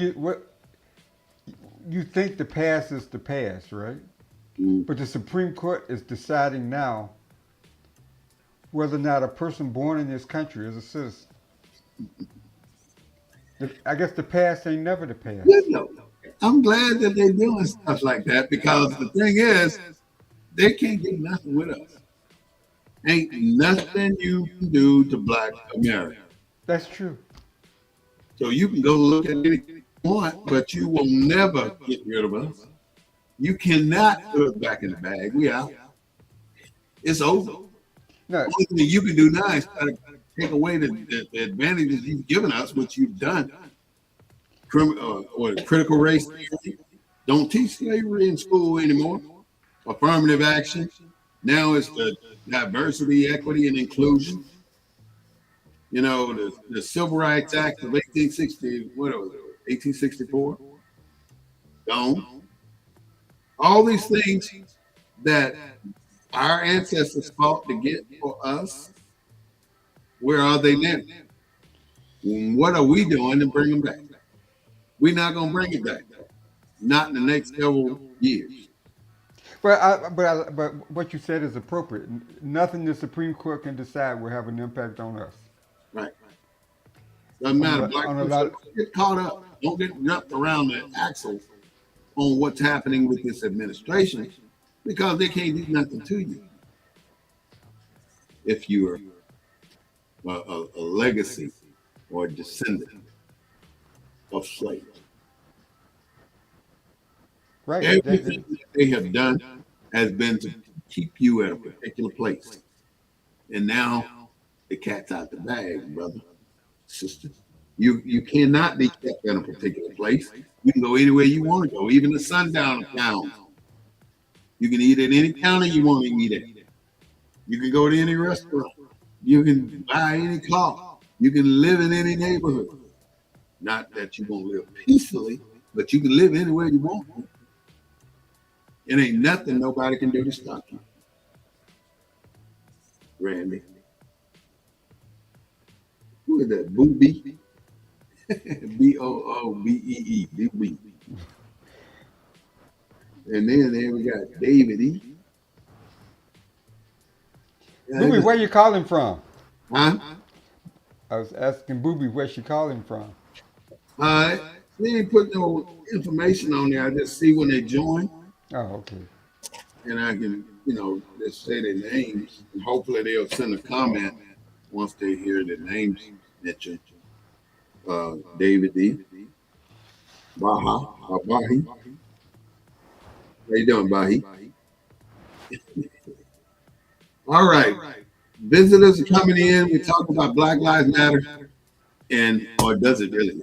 you think the past is the past, right? Mm. But the Supreme Court is deciding now whether or not a person born in this country is a citizen. I guess the past ain't never the past. You know, I'm glad that they're doing stuff like that because the thing is, they can't do nothing with us. Ain't nothing you can do to Black America. That's true. So you can go look at anything you want, but you will never get rid of us. You cannot put us back in the bag. We out. It's over. No, The only thing you can do now is try to take away the advantages you've given us, which you've done. Critical race theory. Don't teach slavery in school anymore. Affirmative action. Now it's the diversity, equity, and inclusion. You know, the Civil Rights Act of 1860, what was it, 1864? Gone. All these things that our ancestors fought to get for us, where are they now? What are we doing to bring them back? We're not going to bring it back. Not in the next several years. but what you said is appropriate. Nothing the Supreme Court can decide will have an impact on us. Right. Doesn't matter. Black On a folks lot. don't get caught up. Don't get wrapped around the axle on what's happening with this administration because they can't do nothing to you if you're a legacy or a descendant of slaves. Right. Everything that they have done has been to keep you at a particular place. And now the cat's out the bag, brother, sister. You cannot be kept in a particular place. You can go anywhere you want to go, even the sundown towns. You can eat at any county you want to eat at. You can go to any restaurant. You can buy any car. You can live in any neighborhood. Not that you're going to live peacefully, but you can live anywhere you want. It ain't nothing nobody can do to stop you. Randy. Who is that? Boobee? Boobee. Boobee. And then we got David E. Booby, where you calling from? Huh? I was asking Booby where she calling from. They ain't put no information on there. I just see when they join, Oh, okay. and I can, just say their names. And hopefully they'll send a comment once they hear their names mentioned. David D. Baha. Bahi. How you doing, Bahi? All right. Visitors are coming in. We talk about Black Lives Matter, or does it really?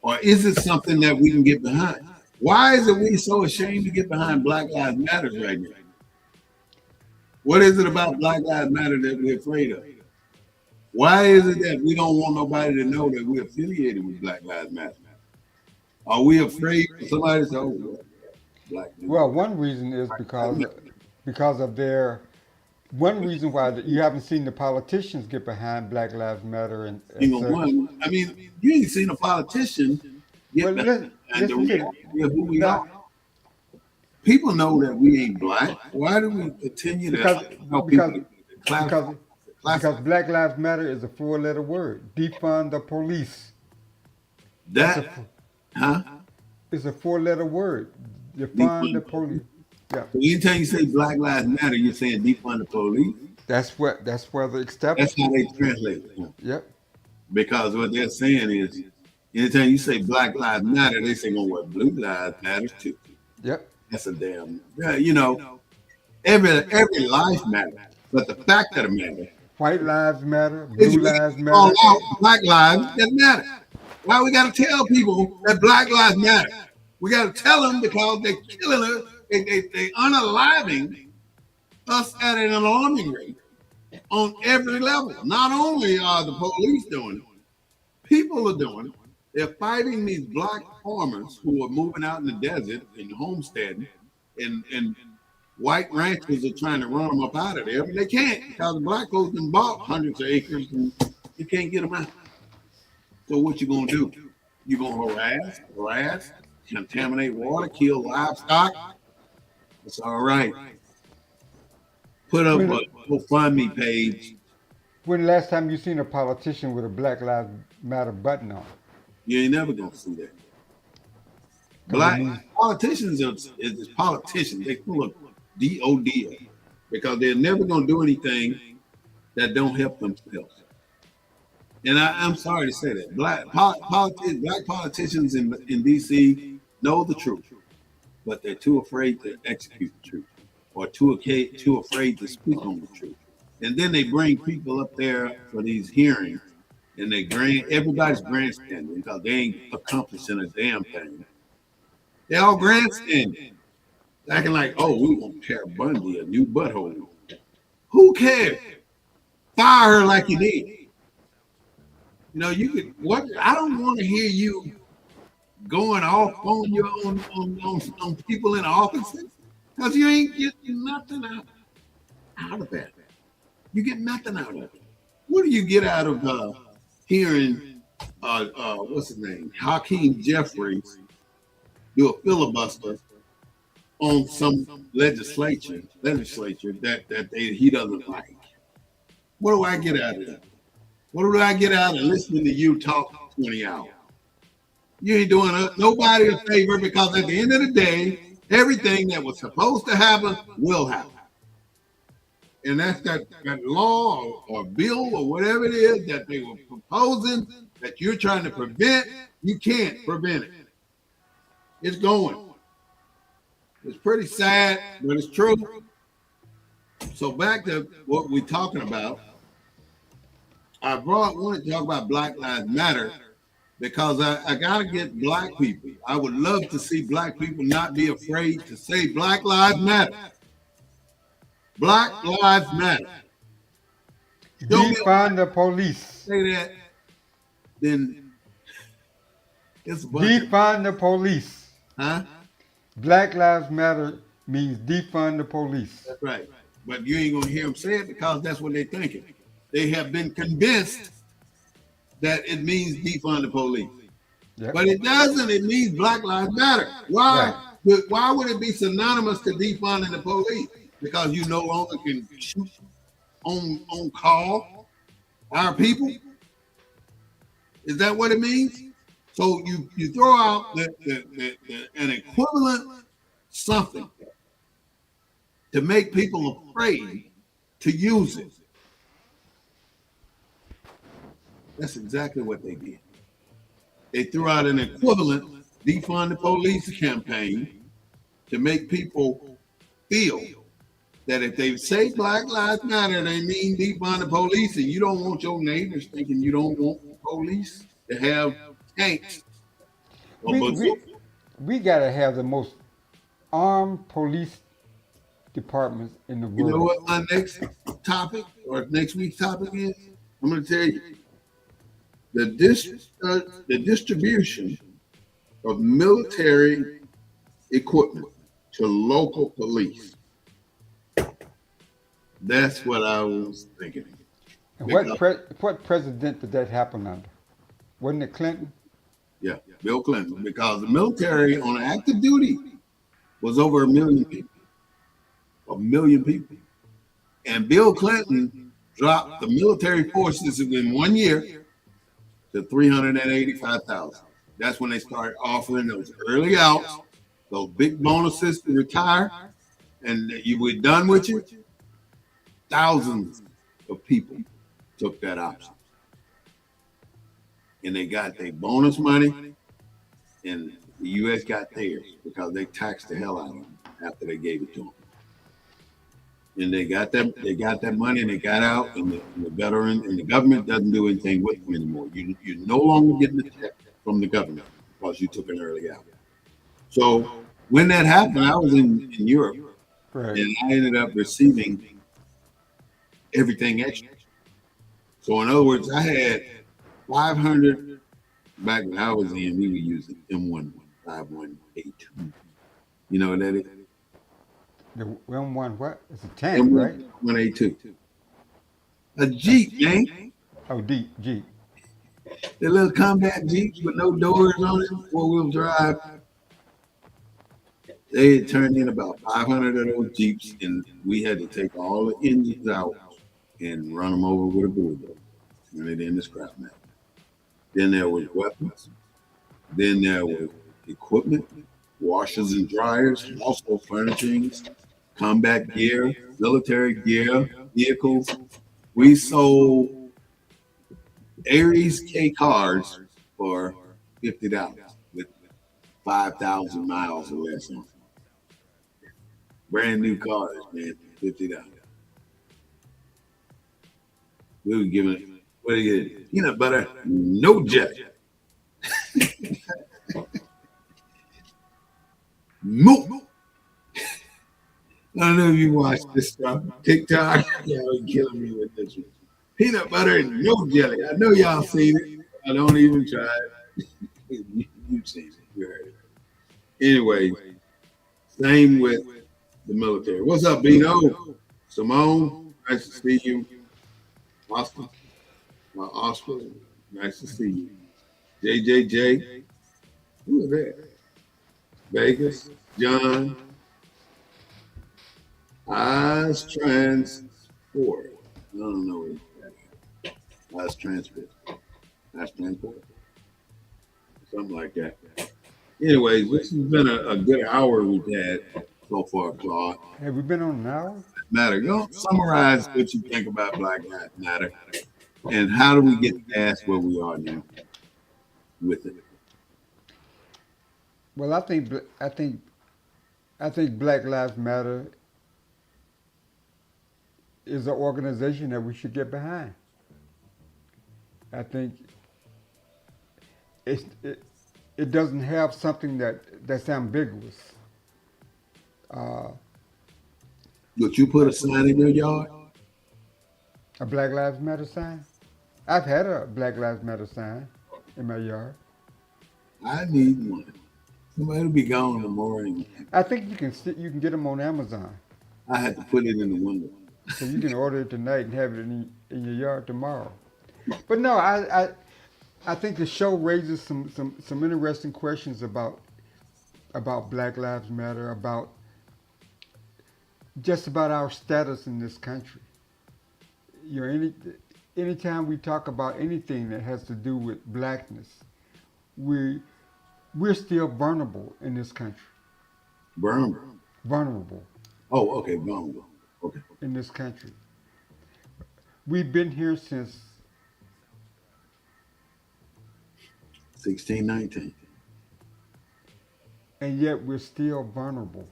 Or is it something that we can get behind? Why is it we so ashamed to get behind Black Lives Matter right now? What is it about Black Lives Matter that we're afraid of? Why is it that we don't want nobody to know that we're affiliated with Black Lives Matter? Are we afraid for somebody to say, oh, Black people? Well, one reason is because of their. One reason why you haven't seen the politicians get behind Black Lives Matter and one. I mean, you ain't seen a politician get behind the reality of who we are. People know that we ain't black. Why do we continue to tell people because Black Lives Matter is a four-letter word. Defund the police. It's a four-letter word. Defund the police. Yeah. So anytime you say Black Lives Matter, you're saying defund the police. That's where the That's how establishment. they translate it. Yep. Because what they're saying is, anytime you say Black Lives Matter, they say, "Oh, well, Blue Lives Matter too." Yep. That's a damn. Every life matters, but the fact of the matter, White lives matter. Blue lives matter. all out Black lives that matter. Why we got to tell people that Black lives matter? We got to tell them because they're killing us. They unaliving us at an alarming rate on every level. Not only are the police doing it, people are doing it. They're fighting these black farmers who are moving out in the desert and homesteading, and white ranchers are trying to run them up out of there, but they can't because the black folks have bought hundreds of acres and you can't get them out. So what you gonna do? You gonna harass, contaminate water, kill livestock? It's all right. Put up a GoFundMe page. When the last time you seen a politician with a Black Lives Matter button on? You ain't never gonna see that. Black politicians is politicians. They full of DOD because they're never gonna do anything that don't help themselves. And I'm sorry to say that. Black politicians in DC know the truth. but they're too afraid to execute the truth or too afraid to speak on the truth. And then they bring people up there for these hearings and everybody's grandstanding because they ain't accomplishing a damn thing. They all grandstanding, acting like, oh, we want Tara Bundy a new butthole. Who cares? Fire her like you did. You know, you could what I don't want to hear you going off on your on people in office because you ain't getting nothing out of that. You get nothing out of it. What do you get out of hearing what's his name? Hakeem Jeffries do a filibuster on some legislature that he doesn't like. What do I get out of that? What do I get out of listening to you talk 20 hours? You ain't doing nobody a favor because at the end of the day, everything that was supposed to happen will happen. And that's that law or bill or whatever it is that they were proposing that you're trying to prevent. You can't prevent it. It's going. It's pretty sad, but it's true. So back to what we're talking about. I wanted to talk about Black Lives Matter because I got to get black people. I would love to see black people not be afraid to say Black Lives Matter. Black Lives Matter. Defund the police. Say that, then it's a bunch defund the police. Huh? Black Lives Matter means defund the police. That's right. But you ain't gonna hear them say it because that's what they're thinking. They have been convinced that it means defund the police. Yep. But it doesn't. It means Black Lives Matter. Why? Right. Why would it be synonymous to defunding the police? Because you no longer can shoot on call our people. Is that what it means? So you throw out an equivalent something to make people afraid to use it. That's exactly what they did. They threw out an equivalent defund the police campaign to make people feel that if they say Black Lives Matter, they mean defund the police, and you don't want your neighbors thinking you don't want police to have tanks. We got to have the most armed police departments in the world. You know what my next topic or next week's topic is? I'm going to tell you. The distribution of military equipment to local police. That's what I was thinking. And what president did that happen under? Wasn't it Clinton? Yeah, Bill Clinton. Because the military on active duty was over 1 million people. 1 million people. And Bill Clinton dropped the military forces in 1 year to 385,000. That's when they started offering those early outs, those big bonuses to retire, and we're done with you. Thousands of people took that option. And they got their bonus money, and the U.S. got theirs because they taxed the hell out of them after they gave it to them. And they got that money, and they got out, and the veteran and the government doesn't do anything with them anymore. You're no longer getting the check from the government because you took an early out. So when that happened, I was in Europe, right, and I ended up receiving everything extra. So in other words, I had 500 back when I was in. We were using M1 5182. You know what that is? The M1 what? It's a tank, M1, right? 182. A Jeep, man. Oh, Jeep. The little combat Jeeps with no doors on it, 4-wheel drive. They had turned in about 500 of those Jeeps, and we had to take all the engines out and run them over with a bulldozer, turn it into scrap metal. Then there was weapons. Then there was equipment, washers and dryers, household furnishings, combat gear, military gear, vehicles. We sold Aries K cars for $50 with 5,000 miles or less on. Brand new cars, man, $50. We were giving it, what do you get? Peanut butter, no jelly. Moo. I don't know if you watch this stuff. TikTok, y'all are killing me with this one. Peanut butter and no jelly. I know y'all seen it. I don't even try it. You've seen it. You heard it. Anyway, same with the military. What's up, Bino? Simone, nice to see you. Oscar, Oscar, nice to see you. JJJ, who is that? Vegas, John, Eyes Transport. I don't know what that is. Eyes Transport. Eyes Transport. Something like that. Anyways, this has been a good hour we've had so far, Claude. Have we been on an hour? Matter. Go summarize what you think about Black Lives Matter and how do we get past where we are now with it. Well, I think Black Lives Matter is an organization that we should get behind. I think it it doesn't have something that's ambiguous. Uh, Would you put a sign in your yard? a Black Lives Matter sign. I've had a Black Lives Matter sign in my yard. I need one. Somebody will be gone in the morning. I think you can get them on Amazon, I had to put it in the window. so you can order it tonight and have it in your yard tomorrow. But no, I think the show raises some interesting questions about Black Lives Matter, about just about our status in this country. You know, anytime we talk about anything that has to do with blackness, we we're still vulnerable in this country. Burn. Vulnerable Oh, okay, gone. Okay. in this country. We've been here since 1619. and yet we're still vulnerable.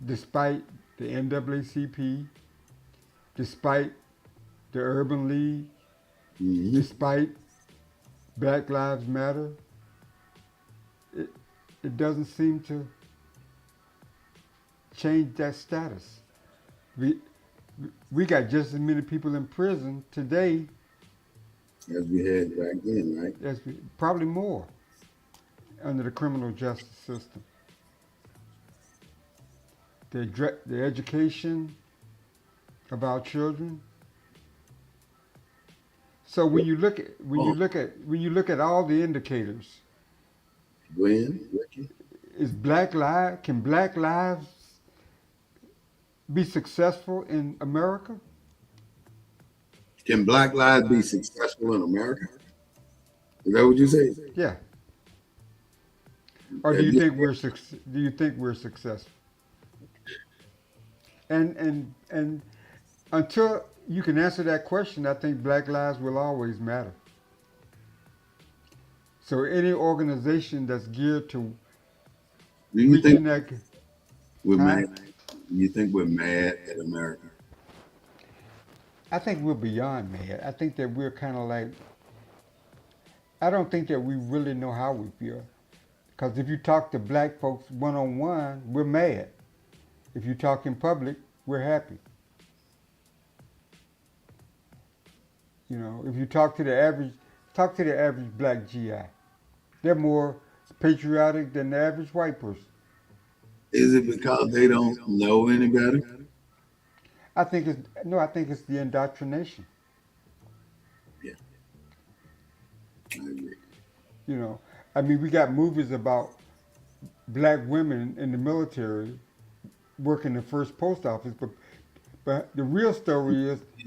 Despite the NAACP, despite the Urban League, Mm-hmm. despite Black Lives Matter, it, it doesn't seem to change that status. We, we got just as many people in prison today As we had back then, right? as probably more under the criminal justice system. The education of our children. So when you look at all the indicators, Gwen, Ricky. can Black lives be successful in America? Can Black lives be successful in America? Is that what you say? Yeah. Or Have you- do you think we're successful? And until you can answer that question, I think Black lives will always matter. So any organization that's geared to Do you reaching think that, we're huh? mad? You think we're mad at America? I think we're beyond mad. I think that we're kind of like, I don't think that we really know how we feel. Because if you talk to black folks one on one, we're mad. If you talk in public, we're happy. You know, if you talk to the average black GI, they're more patriotic than the average white person. Is it because they don't know any better? I think it's the indoctrination. Yeah, I agree. You know, I mean, we got movies about black women in the military working the first post office, but the,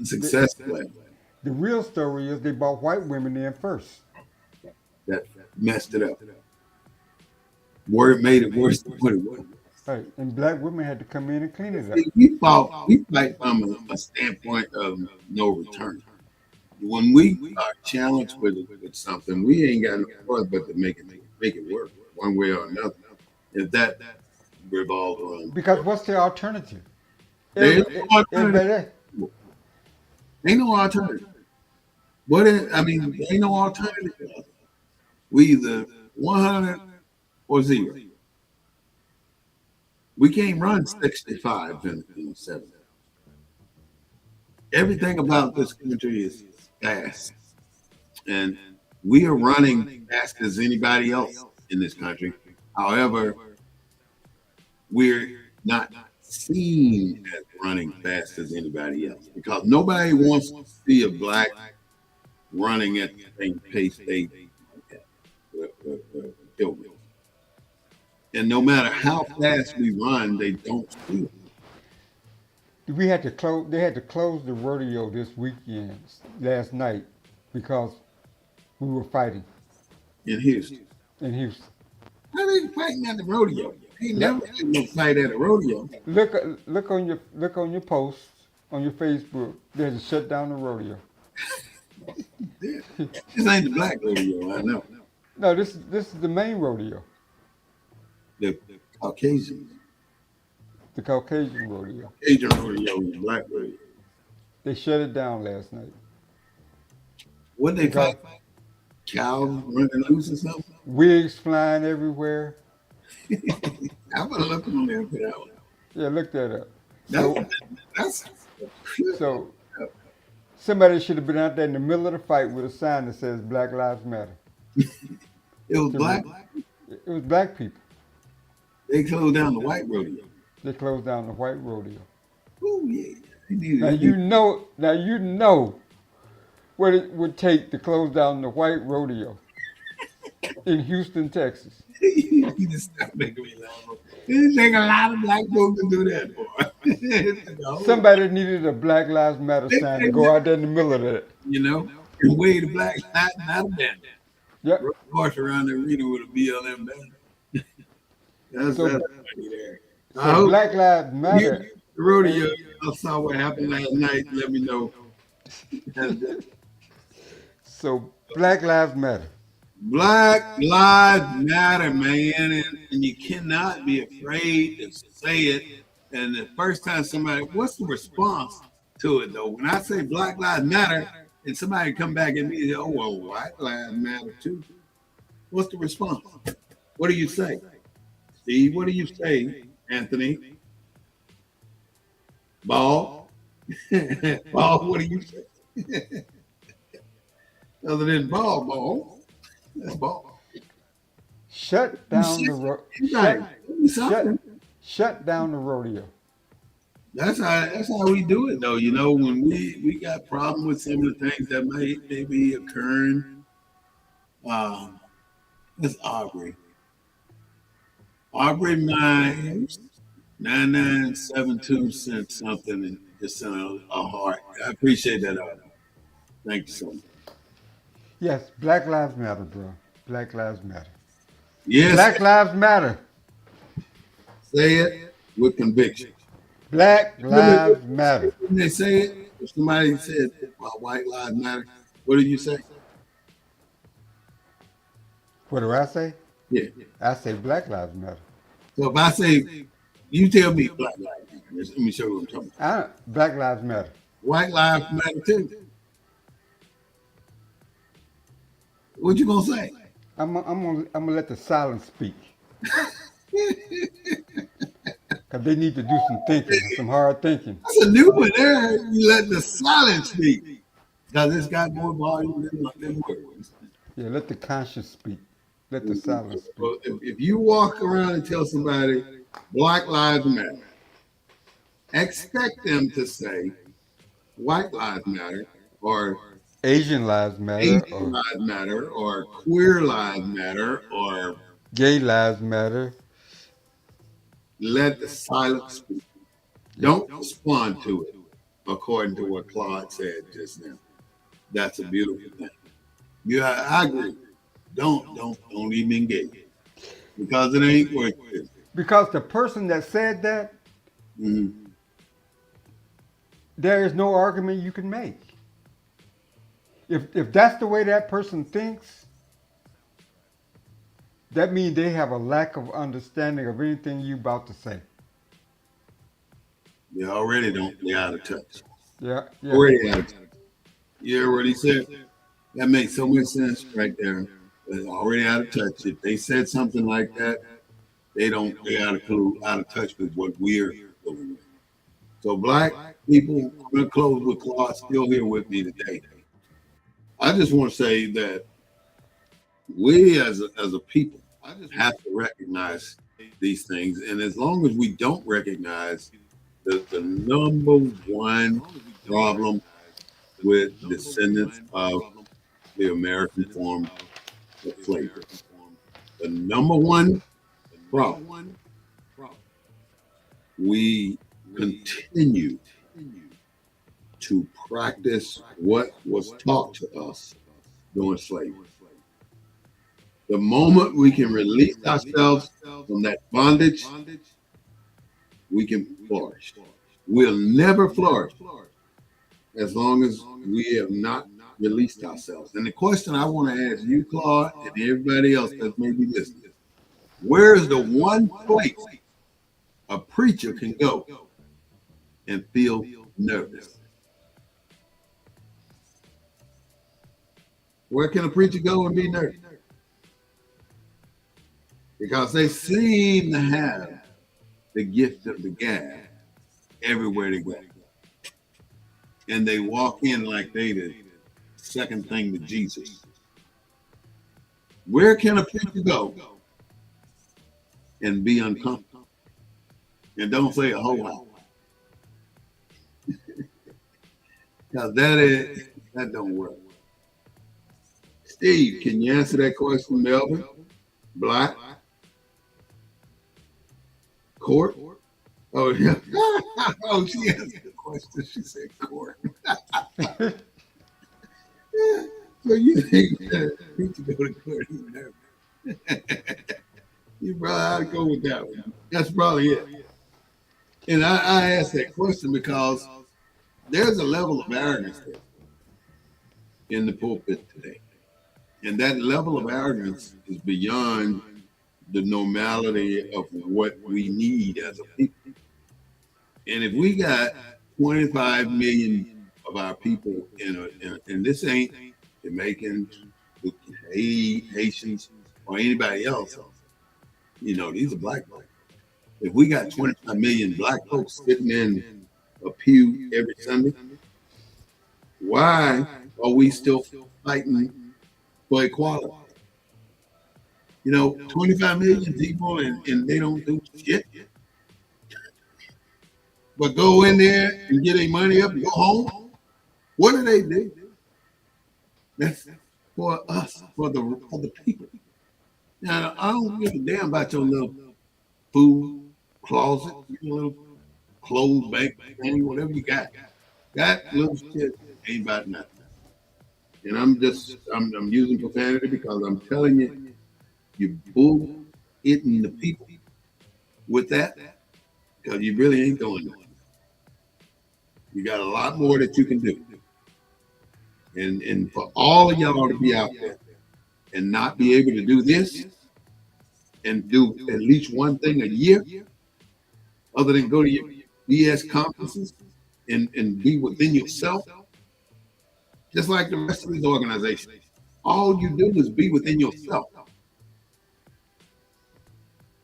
Successful at the real story is they brought white women in first. that messed it up. Word made it worse than what it was. Right, and black women had to come in and clean it up. See, we fight from a standpoint of no return. When we are challenged with something, we ain't got no choice but to make it work one way or another. If that revolve around. Because what's the alternative? There is no Everybody, alternative. Ain't no alternative. Ain't no alternative. We either 100 or 0. We can't run 65 in 7. Everything about this country is fast. And we are running fast as anybody else in this country. However, we're not seen as running fast as anybody else because nobody wants to see a black running at the same pace they kill me. And no matter how fast we run, they don't see it. we had to close. They had to close the rodeo this weekend, last night, because we were fighting In Houston. in Houston. How they fighting at the rodeo? Ain't Look, never seen no fight at a rodeo. look on your posts on your Facebook. They had to shut down the rodeo. This ain't the black rodeo, I know. No, this is the main rodeo, The Caucasian. the Caucasian rodeo. Asian rodeo and the black rodeo. They shut it down last night. What they Because fight? Cows running loose or something? wigs flying everywhere. I'm gonna look on there for that one. Yeah, look that up. So That, that's so somebody should have been out there in the middle of the fight with a sign that says Black Lives Matter. it was black. It was black people. They closed down the white rodeo. They closed down the white rodeo. Oh yeah. They needed Now you know what it would take to close down the white rodeo in Houston, Texas. you just stop making me laugh. It take a lot of black folks to do that, boy. Somebody needed a Black Lives Matter sign to go out there in the middle of that. You know, and wave the black not a band. Yep. March around the arena with a BLM band. That's So, funny there. I so hope Black Lives Matter. the rodeo. I saw what happened last night. Let me know. So Black Lives Matter. Black Lives Matter, man, and you cannot be afraid to say it. And the first time somebody, what's the response to it though? When I say Black Lives Matter, and somebody come back at me and say, "Oh well, White Lives Matter too." What's the response? What do you say, Steve? What do you say, Anthony? Ball, ball. What do you say? Other than ball. That's ball. Shut down the shut down the rodeo. That's how we do it though. You know, when we got problem with some of the things that may be occurring. That's Aubrey. Aubrey Myers 9972 sent something and just sent a heart. I appreciate that, Aubrey. Thank you so much. Yes, Black Lives Matter, bro. Black Lives Matter. Yes, Black Lives Matter. say it with conviction. Black Lives Matter. When they say it, if somebody said White Lives Matter, what do you say? What do I say? Yeah. I say Black Lives Matter. So if I say, you tell me Black Lives Matter, let me show you what I'm talking about. Black Lives Matter. White Lives Matter too. What you gonna say? I'm gonna let the silence speak. Cause they need to do some thinking, some hard thinking. That's a new one there. You let the silence speak. Because it's got more volume than words. Yeah, let the conscience speak. Let the silence speak. So if you walk around and tell somebody Black Lives Matter, expect them to say White Lives Matter or Asian Lives Matter, Asian Lives Matter, or Queer Lives Matter, or Gay Lives Matter. let the silence speak. Don't respond to it, according to what Claude said just now. That's a beautiful thing. Yeah, I agree. Don't even engage because it ain't worth it. Because the person that said that, there is no argument you can make. If that's the way that person thinks, that means they have a lack of understanding of anything you about to say. They already don't. They out of touch. Yeah, yeah. Already out of touch. You hear what he said? That makes so much sense right there. They're already out of touch. If they said something like that, they don't. They out of clue, out of touch with what we're dealing with. So, black people, I'm gonna close with Claude still here with me today. I just want to say that we as a people have to recognize these things, and as long as we don't recognize the number one problem with descendants of the American form of slavery, the number one problem, we continue to practice what was taught to us during slavery. The moment we can release ourselves from that bondage, we can flourish. We'll never flourish as long as we have not released ourselves. And the question I want to ask you, Claude, and everybody else that may be listening, where is the one place a preacher can go and feel nervous? Where can a preacher go and be nervous? Because they seem to have the gift of the gab everywhere they go. And they walk in like they the second thing to Jesus. Where can a preacher go and be uncomfortable? And don't say a whole lot. Because that don't work. Steve, can you answer that question, Melvin? Black? Court? Oh, yeah. Oh, she asked the question. She said court. So you think that preacher go to court? You probably ought to go with that one. That's probably it. And I asked that question because there's a level of arrogance there in the pulpit today. And that level of arrogance is beyond the normality of what we need as a people. And if we got 25 million of our people and this ain't Jamaicans, Haitians, or anybody else, these are black folks. If we got 25 million black folks sitting in a pew every Sunday, why are we still fighting for equality? 25 million people and they don't do shit. But go in there and get their money up and go home. What do they do? That's for us, for the people. Now, I don't give a damn about your little food closet, your little clothes bank thing, whatever you got. That little shit ain't about nothing. And I'm using profanity because I'm telling you, you bull hitting the people with that because you really ain't going nowhere. You got a lot more that you can do. And for all of y'all to be out there and not be able to do this and do at least one thing a year, other than go to your BS conferences and be within yourself, just like the rest of these organizations. All you do is be within yourself.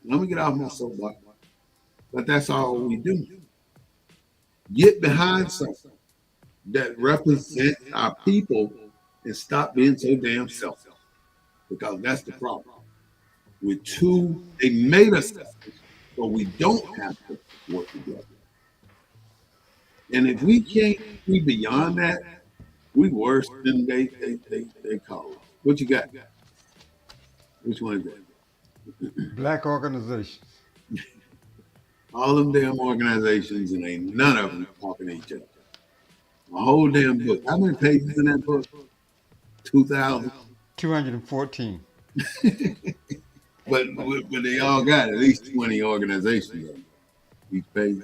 Let me get off my soapbox. But that's all we do. Get behind something that represents our people and stop being so damn selfish. Because that's the problem. They made us selfish, so we don't have to work together. And if we can't be beyond that, we worse than they call us. What you got? Which one is that? Black organizations. All them damn organizations, and ain't none of them talking to each other. A whole damn book. How many pages in that book? 2,000. 214. But they all got at least 20 organizations on each page.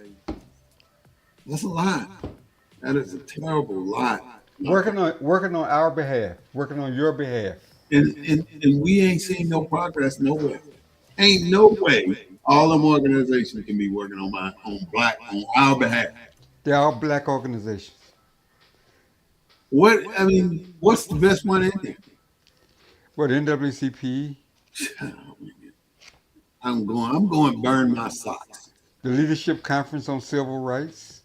That's a lot. That is a terrible lot. Working on our behalf, working on your behalf. And we ain't seen no progress nowhere. Ain't no way all them organizations can be working on our behalf. They're all black organizations. What's the best one in there? What, NAACP, I'm going burn my socks. the Leadership Conference on Civil Rights?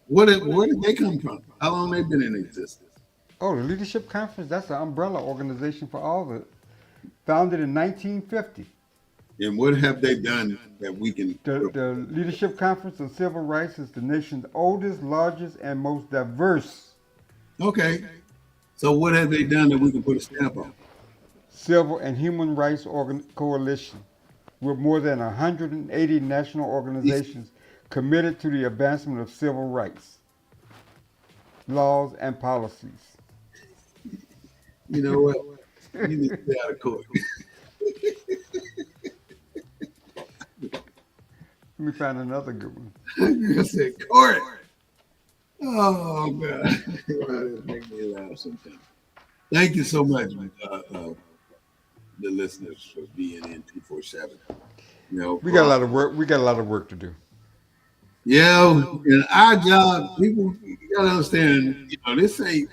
Where did they come from? How long they been in existence? Oh, the Leadership Conference, that's an umbrella organization for all the, founded in 1950. And what have they done that we can? The Leadership Conference on Civil Rights is the nation's oldest, largest, and most diverse Okay, so what have they done that we can put a stamp on? civil and human rights coalition with more than 180 national These- organizations committed to the advancement of civil rights, laws, and policies. You know what? You need to stay out of court. Let me find another good one. I said court. Oh God, it make me laugh sometimes. Thank you so much, the listeners, for being in 247. You know, We got a lot of work. We got a lot of work to do. yeah, in our job, people, you gotta understand. This ain't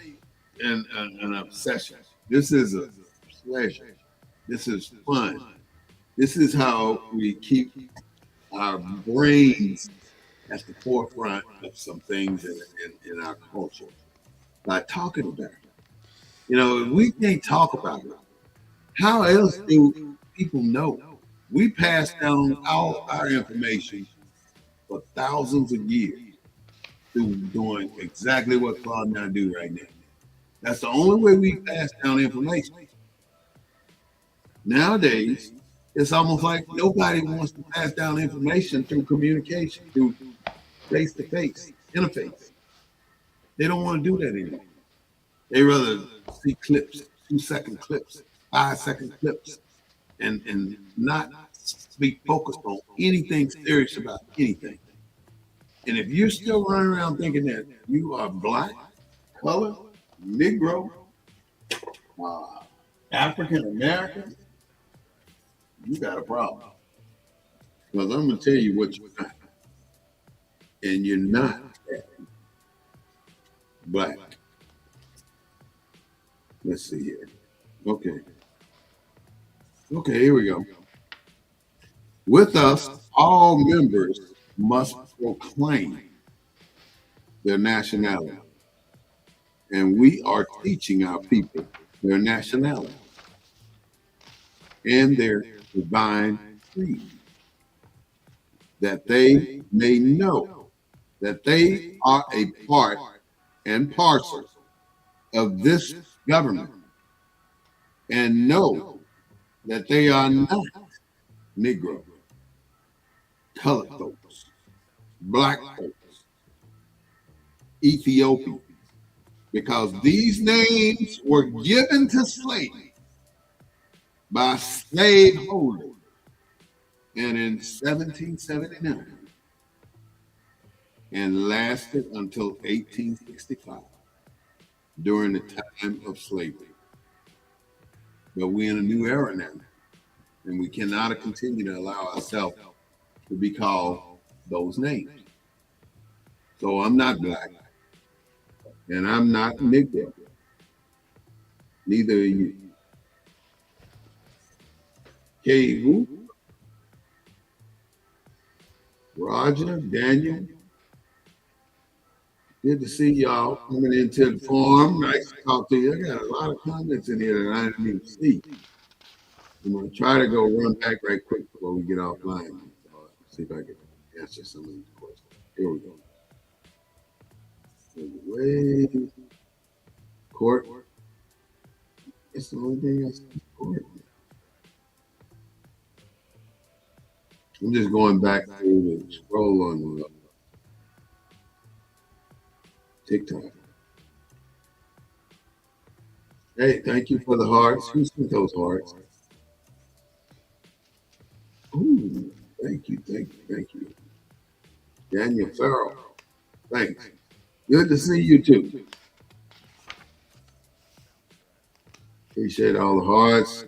an obsession. This is a pleasure. This is fun. This is how we keep our brains at the forefront of some things in our culture by talking about it. If we can't talk about it, how else do people know? We pass down all our information for thousands of years through doing exactly what Claude and I do right now. That's the only way we pass down information. Nowadays, it's almost like nobody wants to pass down information through communication, through face-to-face interface. They don't want to do that anymore. They rather see clips, 2-second clips, 5-second clips, and not be focused on anything serious about anything. And if you're still running around thinking that you are black, colored, Negro, uh, African American, you got a problem. Because I'm going to tell you what you're not. And you're not black. Let's see here. Okay, here we go. With us, all members must proclaim their nationality. And we are teaching our people their nationality and their divine creed, that they may know that they are a part and parcel of this government, and know that they are not Negro, colored folks, black folks, Ethiopian, because these names were given to slaves by slaveholders, and in 1779, and lasted until 1865 during the time of slavery. But we're in a new era now, and we cannot continue to allow ourselves to be called those names. So I'm not black, and I'm not Negro. Neither are you. Okay, who? Roger, Daniel. Good to see y'all coming into the forum. Nice to talk to you. I got a lot of comments in here that I didn't even see. I'm going to try to go run back right quick before we get offline. See if I can answer some of these questions. Here we go. Way court. It's the only thing I see. Court. I'm just going back through the scroll on TikTok. Hey, thank you for the hearts. Who sent those hearts? Ooh, thank you. Daniel Farrell. Thanks. Good to see you too. Appreciate all the hearts.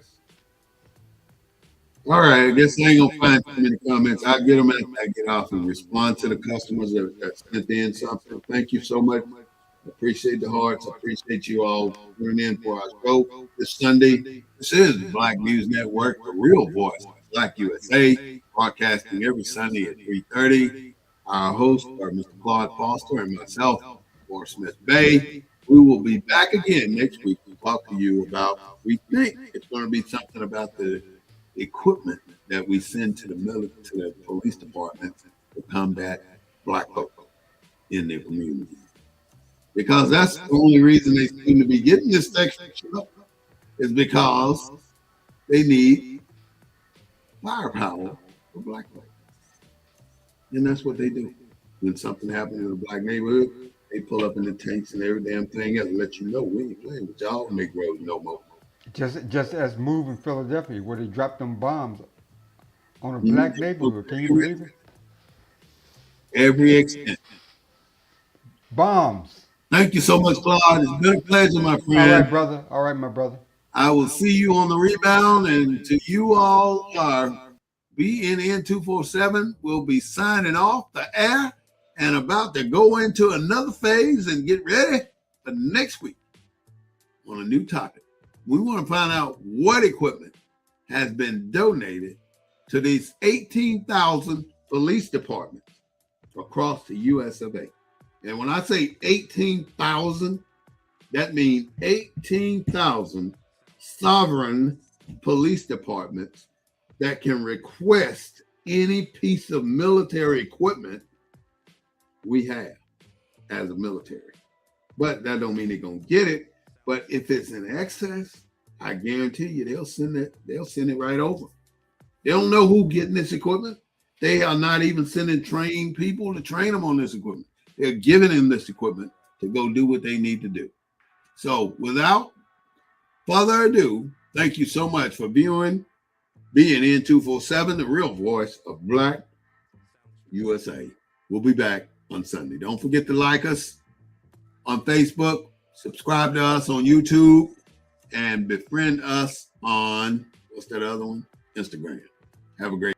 All right, I guess I ain't gonna find too many comments. I'll get them after I get off and respond to the customers that sent in something. Thank you so much. I appreciate the hearts. I appreciate you all tuning in for our show this Sunday. This is Black News Network, the real voice of Black USA, broadcasting every Sunday at 3:30. Our hosts are Mr. Claude Foster and myself, or Smith-Bey. We will be back again next week to talk to you about, we think it's going to be something about the equipment that we send to the police department to combat black folk in their community. Because that's the only reason they seem to be getting this extra shit is because they need firepower for black folk. And that's what they do. When something happens in a black neighborhood, they pull up in the tanks and every damn thing else and let you know we ain't playing with y'all Negroes no more. Just as move in Philadelphia, where they dropped them bombs on a black neighborhood. Can you believe it? Every extent. Bombs. Thank you so much, Claude. It's been a pleasure, my friend. All right, brother. All right, my brother. I will see you on the rebound. And to you all, BNN 247 will be signing off the air and about to go into another phase and get ready for next week on a new topic. We want to find out what equipment has been donated to these 18,000 police departments across the US of A. And when I say 18,000, that means 18,000 sovereign police departments that can request any piece of military equipment we have as a military. But that don't mean they're going to get it. But if it's in excess, I guarantee you they'll send it right over. They don't know who's getting this equipment. They are not even sending trained people to train them on this equipment. They're giving them this equipment to go do what they need to do. So without further ado, thank you so much for viewing BNN 247, the real voice of Black USA. We'll be back on Sunday. Don't forget to like us on Facebook, subscribe to us on YouTube, and befriend us on, what's that other one? Instagram. Have a great